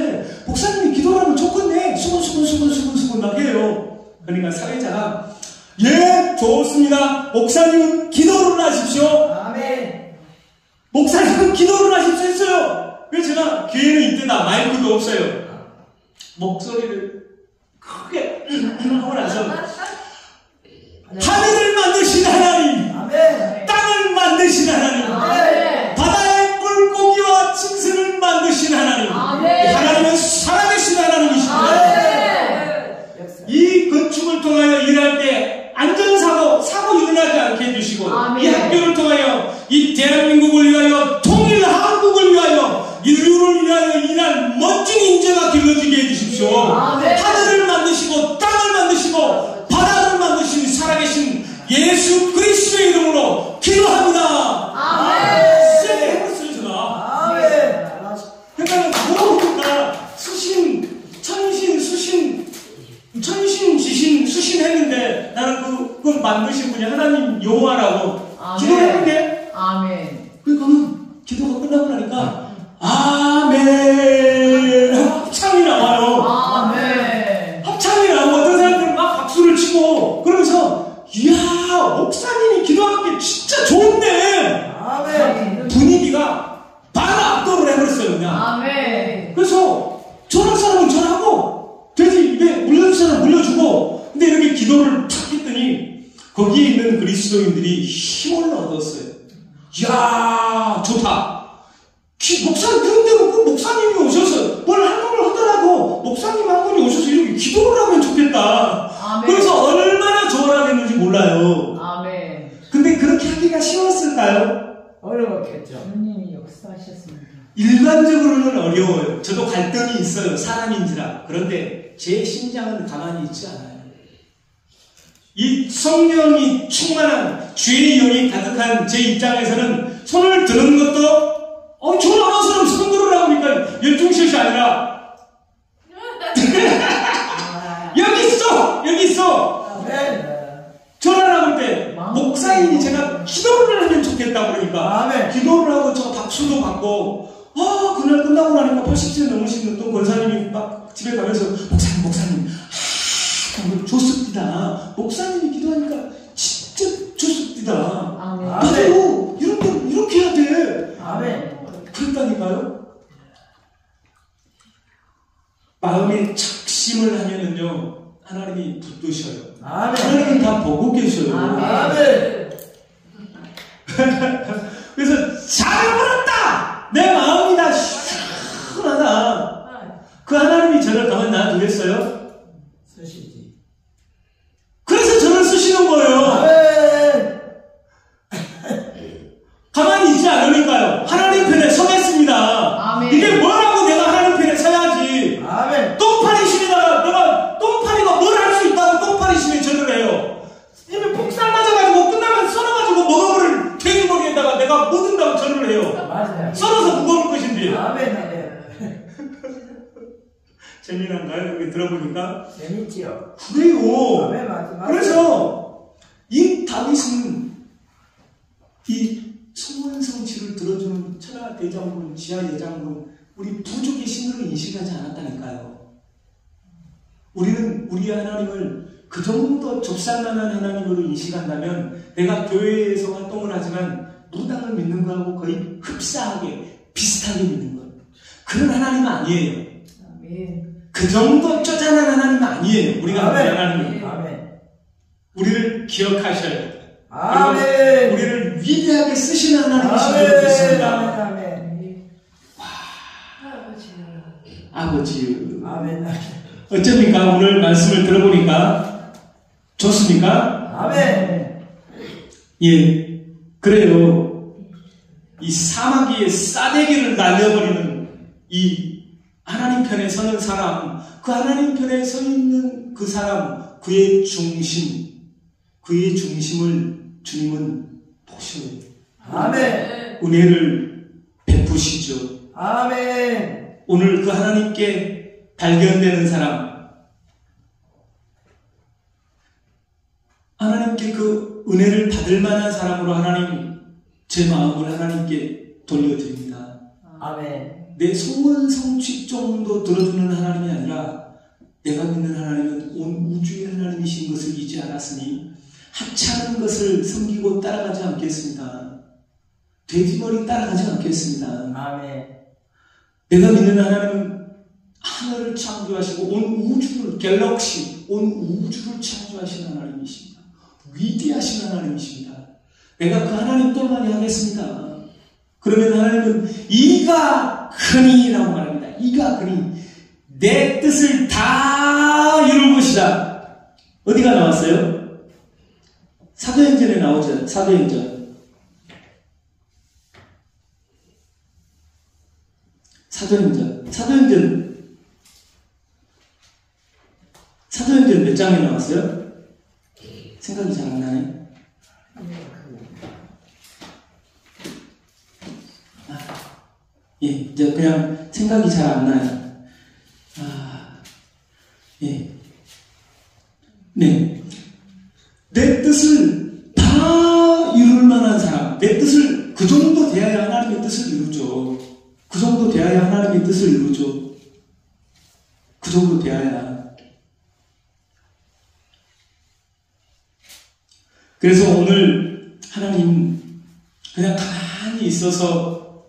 목사님이 기도를 하면 좋겠네. 수건 막 해요. 그러니까 사회자가 예 좋습니다. 목사님은 기도를 하십시오. 아멘. 목사님은 기도를 하십시오 했어요. 그래서 제가 기회는 이때다. 마이크도 없어요. 목소리를 크게 하고 나서 하늘을 만드신 하나님, 아멘. 땅을 만드신 하나님, 아멘. 바다의 물고기와 짐승을 만드신 하나님, 아멘. 하나님은 살아계신 하나님이십니다. 아멘. 이 건축을 통하여 일할 때 사고 일어나지 않게 해주시고, 아멘. 이 학교를 통하여 이 대한민국을 위하여 통일 한국을 위하여 인류를 위하여 일할 멋진 인재가 길러지게 해주십시오. 아멘. 하늘을 만드시고 땅을 만드시고 바다를 만드신 살아계신 예수 그리스도의 이름으로 기도합니다. 아멘. 세게 해봤어요 제가. 아멘. 그러니까 뭐니까 수신 했는데 나는 그걸 만드신 분이 하나님 여호와라고 기도했는데 아멘. 그러니까 기도가 끝나고 나니까 아멘 합창이 나와요. 아멘. 합창이 나오고 어떤 사람들은 막 박수를 치고 그러면서 이야 목사님이 기도하는 게 진짜 좋은데 아멘. 분위기가 반압도를 해버렸어요 그냥. 아멘. 그래서 저런 사람은 절하고 돼지 입에 물려줄 사람은 물려주고 근데 이렇게 기도를 탁 했더니 거기에 있는 그리스도인들이 힘을 얻었어요. 이야 좋다. 그런데 그 목사님이 오셔서 뭘 한국을 하더라도 목사님 한 분이 오셔서 이렇게 기도를 하면 좋겠다. 아멘. 그래서 얼마나 좋아하겠는지 몰라요. 아멘. 근데 그렇게 하기가 쉬웠을까요? 어려웠겠죠. 주님이 역사하셨습니다. 일반적으로는 어려워요. 저도 갈등이 있어요. 사람인지라. 그런데 제 심장은 가만히 있지 않아요. 이 성령이 충만한 주의 영이 가득한 제 입장에서는 손을 드는 것도 저는 아는 사람 손 들으라고 하니까 열중시이 아니라 여기 있어 아멘. 전화를 할 때 목사님이 제가 기도를 하면 좋겠다고 그러니까 아멘. 기도를 하고 저 박수도 받고 그날 끝나고 나니까 80세 넘으신 어떤 권사님이 막 집에 가면서 목사님 좋습니다. 목사님이 기도하니까 진짜 좋습니다. 아멘. 맞아요. 이렇게 해야 돼. 아멘. 그랬다니까요. 마음에 착심을 하면은요 하나님이 붙드셔요. 아멘. 하나님은 다 보고 계셔요. 아멘. 그래서 잘 물었다. 내 마음이 다 시원하다. 그 하나님이 저를 가만 놔두겠어요? 쓰시지. 그래서 저를 쓰시는 거예요. 아멘. 가만히 있지 않으니까요. 하나님 편에 서겠습니다. 아멘. 이게 뭐라고 내가 하나님 편에 서야지. 아멘. 똥파리심이다가 내가 똥파리가 뭘 할 수 있다고 똥파리심에 절을 해요. 이미 폭살 맞아가지고 끝나면 썰어가지고 먹어버릴 돼지머리에다가 내가 못 든다고 절을 해요. 맞아요. 썰어서 무거울 것인지. 아멘. 재미난가요? 여기 들어보니까? 재밌지요. 그래요. 아멘. 맞아. 그래서 이 다윗은 이 소원성취를 들어주는 천하 대장군, 지하 예장군, 우리 부족의 신으로 인식하지 않았다니까요. 우리는 우리 하나님을 그 정도 좁쌀만한 하나님으로 인식한다면 내가 교회에서 활동을 하지만 무당을 믿는 거하고 거의 흡사하게 비슷하게 믿는 것. 그런 하나님은 아니에요. 그 정도 쪼잔한 하나님은 아니에요. 우리가 믿는 하나님은. 우리를 기억하셔야 돼요. 아멘. 우리를 위대하게 쓰시는 하나님이신 줄 믿습니다. 아버지. 아멘. 어쩝니까? 오늘 말씀을 들어보니까 좋습니까? 아멘. 예, 그래요. 이 사마귀의 싸대기를 날려버리는 이 하나님 편에 서는 사람, 그 하나님 편에 서 있는 그 사람, 그의 중심을 주님은 보셔요. 아멘. 은혜를 베푸시죠. 아멘. 오늘 그 하나님께 발견되는 사람, 하나님께 그 은혜를 받을 만한 사람으로 하나님, 제 마음을 하나님께 돌려드립니다. 아멘. 내 소원 성취 정도 들어주는 하나님이 아니라 내가 믿는 하나님은 온 우주의 하나님이신 것을 잊지 않았으니 하찮은 것을 섬기고 따라가지 않겠습니다. 돼지머리 따라가지 않겠습니다. 아멘. 내가 믿는 하나님은 하늘을 창조하시고 온 우주를, 갤럭시, 온 우주를 창조하신 하나님이십니다. 위대하신 하나님이십니다. 내가 그 하나님 또만이 하겠습니다. 그러면 하나님은 이가 크니라고 말합니다. 이가 크니 내 뜻을 다 이룰 것이다. 어디가 나왔어요? 사도행전에 나오죠. 사도행전. 사도행전 몇 장에 나왔어요? 생각이 잘 안 나네. 예, 이제 그냥 생각이 잘 안 나요. 예. 네. 내 뜻을 다 이룰 만한 사람, 내 뜻을 그 정도 돼야 하나님의 뜻을 이루죠. 그 정도 돼야 하나님의 뜻을 이루죠. 그 정도 돼야. 그래서 오늘 하나님 그냥 가만히 있어서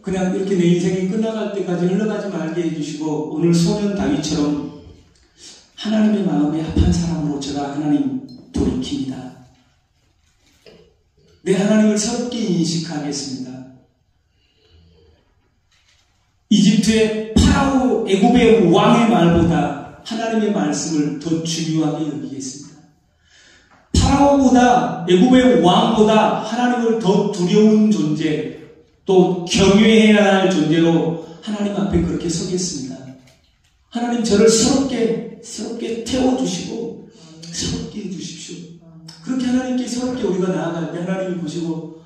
그냥 이렇게 내 인생이 끝나갈 때까지 흘러가지 말게 해주시고 오늘 소년 다윗처럼 하나님의 마음에 합한 사람으로 제가 하나님 돌이킵니다. 내 하나님을 새롭게 인식하겠습니다. 이집트의 파라오 애굽의 왕의 말보다 하나님의 말씀을 더 중요하게 여기겠습니다. 파라오보다 애굽의 왕보다 하나님을 더 두려운 존재, 또 경외해야 할 존재로 하나님 앞에 그렇게 서겠습니다. 하나님 저를 새롭게 태워주시고 새롭게 해주십시오. 그렇게 하나님께 새롭게 우리가 나아갈 때 하나님이 보시고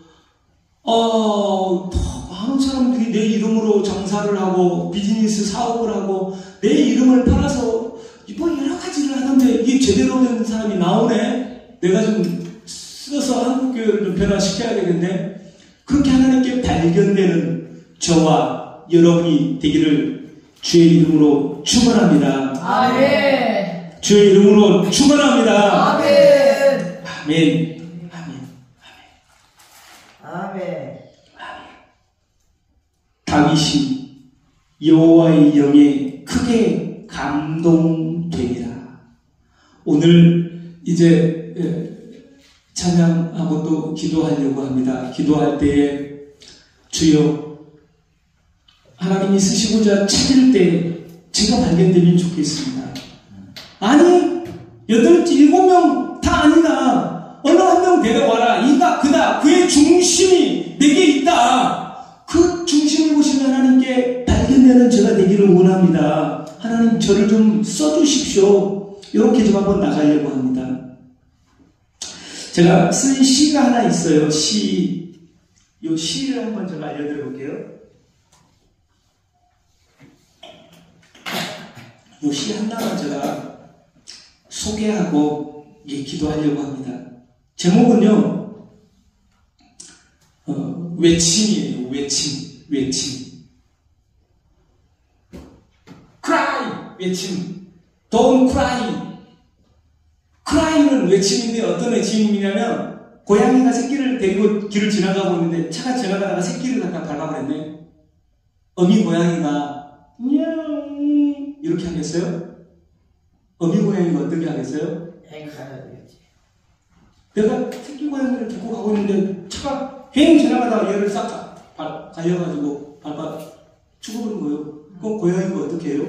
많은 사람들이 내 이름으로 장사를 하고 비즈니스 사업을 하고 내 이름을 팔아서 뭐 여러 가지를 하는데 이게 제대로 된 사람이 나오네. 내가 좀 써서 한국교회를 좀 변화시켜야 되겠네. 그렇게 하나님께 발견되는 저와 여러분이 되기를 주의 이름으로 축원합니다. 아멘. 주의 이름으로 축원합니다. 아멘. 아멘. 아멘. 다윗이 여호와의 영에 크게 감동되니라. 오늘 이제 찬양하고 또 기도하려고 합니다. 기도할 때에 주여 하나님이 쓰시고자 찾을 때 제가 발견되면 좋겠습니다. 아니 8, 7명 다 아니다. 어느 한 명 데려와라. 이가 그다. 그의 중심이 내게 있다. 그 중심을 보시면 하나님께 발견되는 제가 되기를 원합니다. 하나님 저를 좀 써주십시오. 이렇게 좀 한번 나가려고 합니다. 제가 쓴 시가 하나 있어요. 이 시를 한번 제가 알려드려 볼게요. 이 시 하나만 제가 소개하고 기도하려고 합니다. 제목은요, 외침이에요. 외침. cry, 외침. don't cry, 크라이는 외침인데 어떤 외침이냐면 고양이가 새끼를 데리고 길을 지나가고 있는데 차가 지나가다가 새끼를 갖다 밟아버렸네. 어미 고양이가 냥 이렇게 하겠어요? 어미 고양이가 어떻게 하겠어요? 행가야 되겠지. 내가 새끼 고양이를 데리고 가고 있는데 차가 휑 지나가다가 얘를 싹 갈려가지고 밟아 죽어버린 거예요. 그럼 고양이가 어떻게 해요?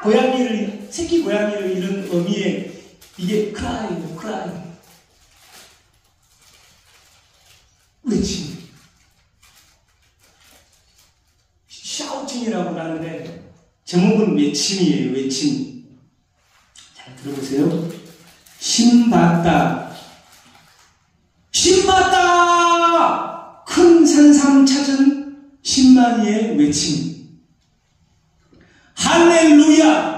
고양이를, 새끼 고양이를 잃은 어미의 이게 크라이예요, 크라이. 외침. 샤우팅이라고 하는데 제목은 외침이에요, 외침. 잘 들어보세요. 신받다. 신받다! 큰 산삼 찾은 신만이의 외침. 할렐루야!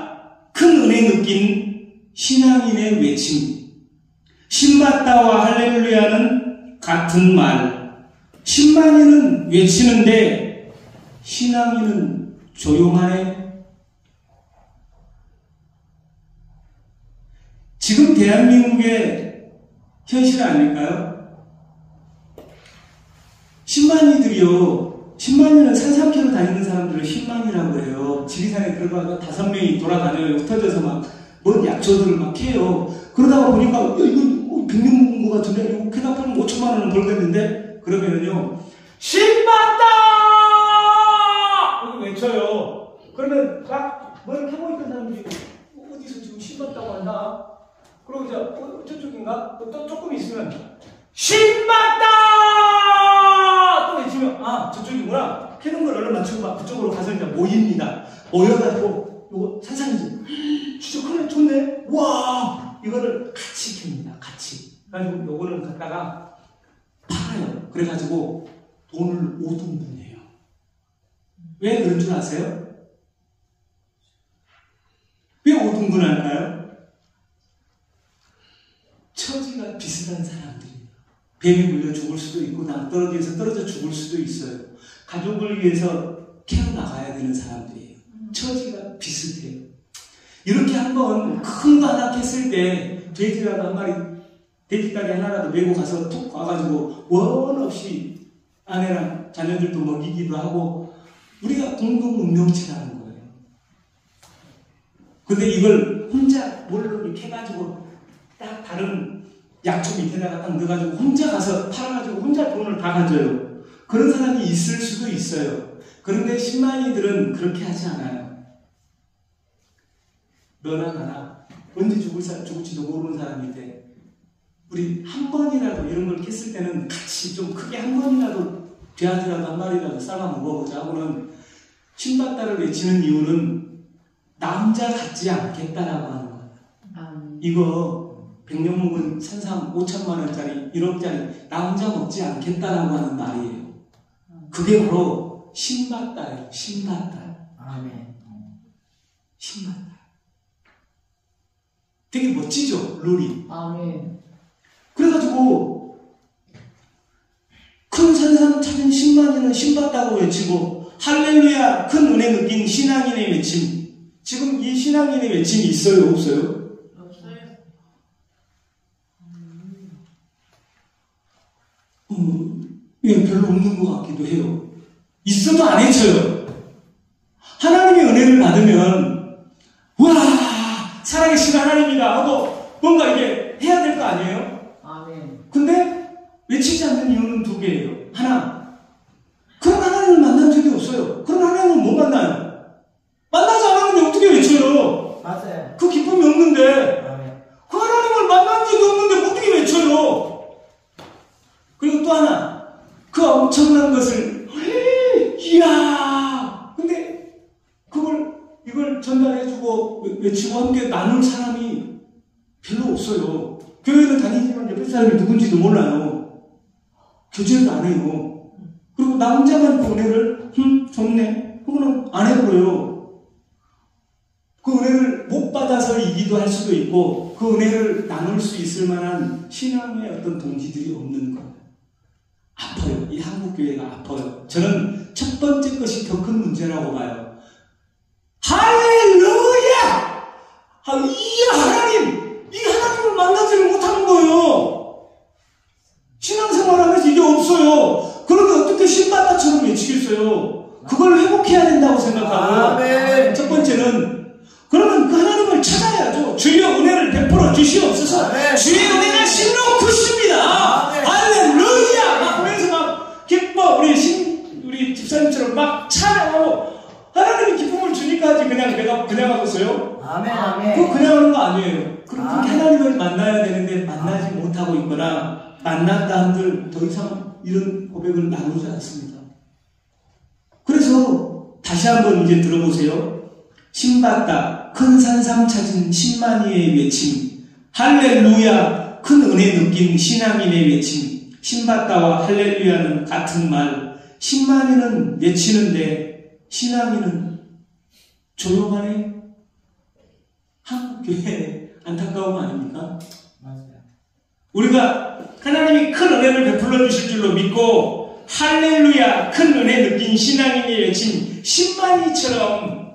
큰 은혜 느낀 신앙인의 외침. 신받다와 할렐루야는 같은 말. 신만이는 외치는데 신앙인은 조용하네. 지금 대한민국의 현실 아닐까요? 신만이는 산 3km 다니는 사람들을 신만이라고 해요. 지리산에 들어가서 5명이 돌아다녀요. 흩어져서 막, 뭔 약초들을 막 해요. 그러다가 보니까, 야, 이건 100년 묵은 것 같은데, 이거 캐다 팔면 5천만 원은 벌겠는데? 그러면은요, 신받다! 이렇게 외쳐요. 그러면 막, 뭘 캐고 있던 사람들이, 어디서 지금 신받다고 한다? 그러고 이제, 저쪽인가? 또 조금 있으면, 신받다! 또 외치면, 아, 저쪽이구나. 캐는 걸 얼른 맞추고 막 그쪽으로 가서 이제 모입니다. 모여가지고, 요거 산삼이지. 진짜 그래, 좋네. 와! 이거를 같이 캡니다. 같이. 그래가지고 요거는 갖다가 팔아요. 그래가지고 돈을 5등분 해요. 왜 그런 줄 아세요? 왜 5등분 할까요? 처지가 비슷한 사람들이에요. 뱀이 물려 죽을 수도 있고 낭떠러지에서 떨어져 죽을 수도 있어요. 가족을 위해서 캐러 나가야 되는 사람들이에요. 처지가 비슷해요. 이렇게 한번 큰 거 하나 캤을 때 돼지라도 한 마리, 돼지다리 하나라도 메고 가서 툭 와가지고 원 없이 아내랑 자녀들도 먹이기도 하고 우리가 공동 운명체라는 거예요. 근데 이걸 혼자 뭘로 이렇게 해가지고 딱 다른 약초 밑에다가 딱 넣어가지고 혼자 가서 팔아가지고 혼자 돈을 다 가져요. 그런 사람이 있을 수도 있어요. 그런데 신만이들은 그렇게 하지 않아요. 너나 나나 언제 죽을지도 모르는 사람인데 우리 한 번이라도 이런 걸 캤을 때는 같이 좀 크게 한 번이라도 돼지라도 한 마리라도 삶아 먹어보자 하고는 신받다를 외치는 이유는 남자 같지 않겠다라고 하는 거예요. 이거 100년 묵은 산삼 5천만 원짜리 1억짜리 나 혼자 먹지 않겠다라고 하는 말이에요. 그게 바로 신받다예요. 신받다. 아멘. 신받다. 되게 멋지죠? 룰이. 아멘. 그래가지고 큰 산삼 찾은 신만이는 신받다고 외치고 할렐루야 큰 은혜 느낀 신앙인의 외침. 지금 이 신앙인의 외침이 있어요? 없어요? 예, 별로 없는 것 같기도 해요. 있어도 안 외쳐요. 하나님의 은혜를 받으면 와 살아계신 하나님이다 하고 뭔가 이게 해야 될 거 아니에요? 아멘. 근데 외치지 않는 이유는 두 개예요. 하나, 그런 하나님을 만난 적이 없어요. 그런 하나님을 못 만나요. 만나지 않았는데 어떻게 외쳐요? 맞아요. 그 기쁨이 없는데 아멘. 그 하나님을 만난 적이 없는데 어떻게 외쳐요? 그리고 또 하나, 그 엄청난 것을, 이야! 근데, 이걸 전달해주고, 외치고 함께 나눌 사람이 별로 없어요. 교회는 다니지만 옆에 사람이 누군지도 몰라요. 교제도 안 해요. 그리고 나 혼자만 그 은혜를, 좋네. 그거는 안 해보여요. 그 은혜를 못 받아서이기도 할 수도 있고, 그 은혜를 나눌 수 있을 만한 신앙의 어떤 동기들이 없는 거예요. 아파요. 이 한국교회가 아파요. 저는 첫 번째 것이 더 큰 문제라고 봐요. 할렐루야! 이 하나님을 만나지를 못하는 거예요. 신앙생활하면서 이게 없어요. 그러면 어떻게 신바다처럼 외치겠어요? 그걸 회복해야 된다고 생각하고, 아멘. 첫 번째는 그러면 그 하나님을 찾아야죠. 주의 은혜를 베풀어 주시옵소서. 아멘. 주의 은혜가 심로 크십니다. 아멘. 할렐루야! 막 그래서 막 기뻐 우리 집사님처럼 막 찬양하고 하나님이 기쁨을 주니까 하지 내가 그냥 하고 있어요. 아멘. 그거 그냥 하는 거 아니에요. 그렇게 아멘. 하나님을 만나야 되는데 만나지 못하고 있거나 만났다 한들 더 이상 이런 고백을 나누지 않습니다. 그래서 다시 한번 이제 들어보세요. 신받다 큰 산삼 찾은 신만이의 외침, 할렐루야 큰 은혜 느낀 신앙인의 외침. 신받다와 할렐루야는 같은 말. 신만이는 외치는데 신앙인은 조용하네. 한국교회의 안타까움 아닙니까? 맞아요. 우리가 하나님이 큰 은혜를 베풀어 주실 줄로 믿고 할렐루야 큰 은혜 느낀 신앙인의 외침 신만이처럼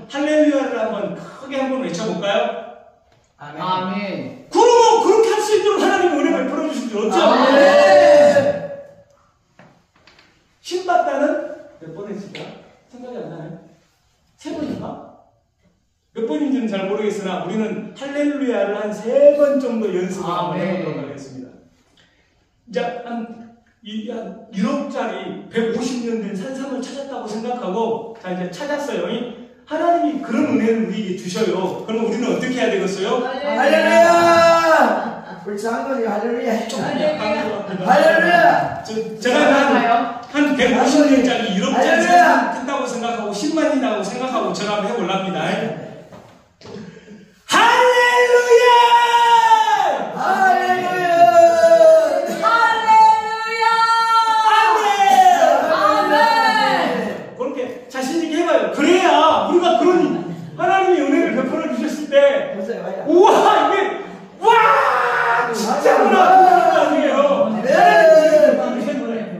할렐루야를 한번 크게 한번 외쳐볼까요? 아멘. 그러면 그렇게 할 수 있도록 하나님이 은혜 베풀어 주실 줄 어쩌? 아멘. 신받다는 몇 번 했을까? 생각이 안 나네. 3번인가? 몇 번인지는 잘 모르겠으나 우리는 할렐루야를 한 3번 정도 연습을 한번 해보도록 하겠습니다. 이제 한 1억짜리 150년 된 산삼을 찾았다고 생각하고 자 이제 찾았어요. 하나님이 그런 은혜를 우리에게 주셔요. 그럼 우리는 어떻게 해야 되겠어요? 할렐루야. 우리 장군이 할렐루야. 할렐루야. 제가 한 150년짜리 1억짜리 산삼 탔다고 생각하고 10만이라고 생각하고 제가 한번 해볼랍니다. 할렐루야! 할렐루야. 아멘! 그렇게 자신있게 해봐요. 그래야 우리가 그런 하나님의 은혜를 베풀어 주셨을 때 우와 이게 와 진짜구나 그런 거 아니에요.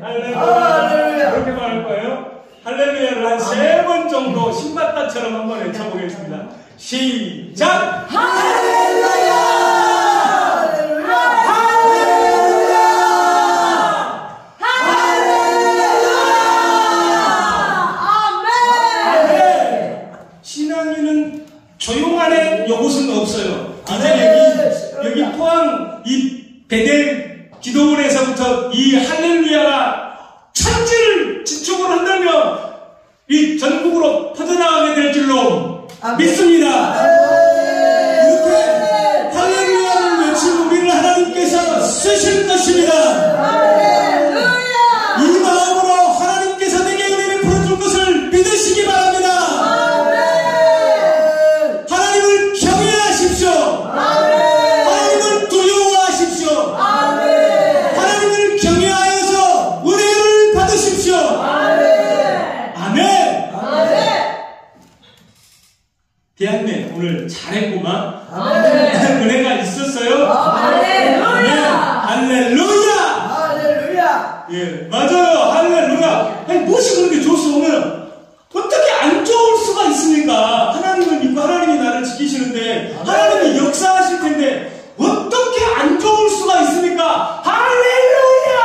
할렐루야 그렇게 말할 거예요. 할렐루야를 한 3번 정도 신받다처럼 한번 외쳐보겠습니다. 시작! 할렐루야! 할렐루야! 아멘! 신앙인은 조용한 요것은 없어요. 이제 여기 포항 이 베델 기도원에서부터 이 할렐루야가 천지를 지축으로 한다며 이 전국으로 퍼져나가게 될 줄로 믿습니다. 이렇게 할렐루야를 외친 우리를 하나님께서 쓰실 것입니다. 이 마음으로 하나님께서 내게 은혜를 풀어줄 것을 믿으시기 바랍니다. 하나님을 경외하십시오. 하나님을 두려워하십시오. 하나님을 경외하여서 은혜를 받으십시오. 아멘. 대한민국 오늘 잘했구만. 은혜가 있었어요. 할렐루야. 할렐루야. 예, 맞아요. 할렐루야. 아니, 무엇이 그렇게 좋으면 어떻게 안 좋을 수가 있습니까? 하나님을 믿고 하나님이 나를 지키시는데 하나님이 역사하실 텐데 어떻게 안 좋을 수가 있습니까? 할렐루야.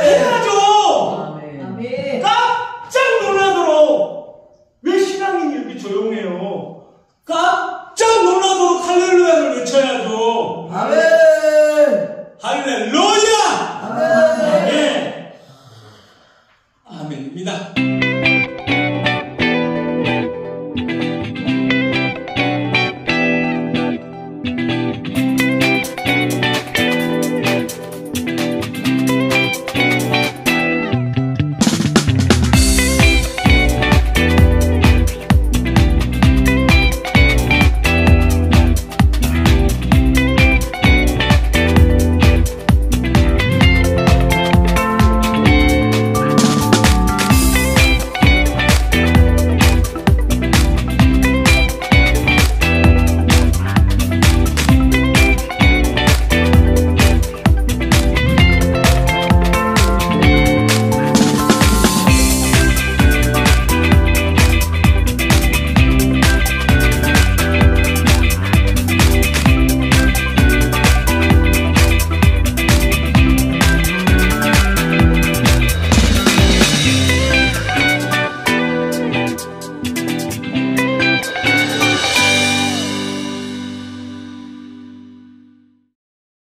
해야죠. 깜짝 놀라도록 왜 신앙인이 이렇게 조용해요? 깜짝 놀라도록 할렐루야를 외쳐야죠.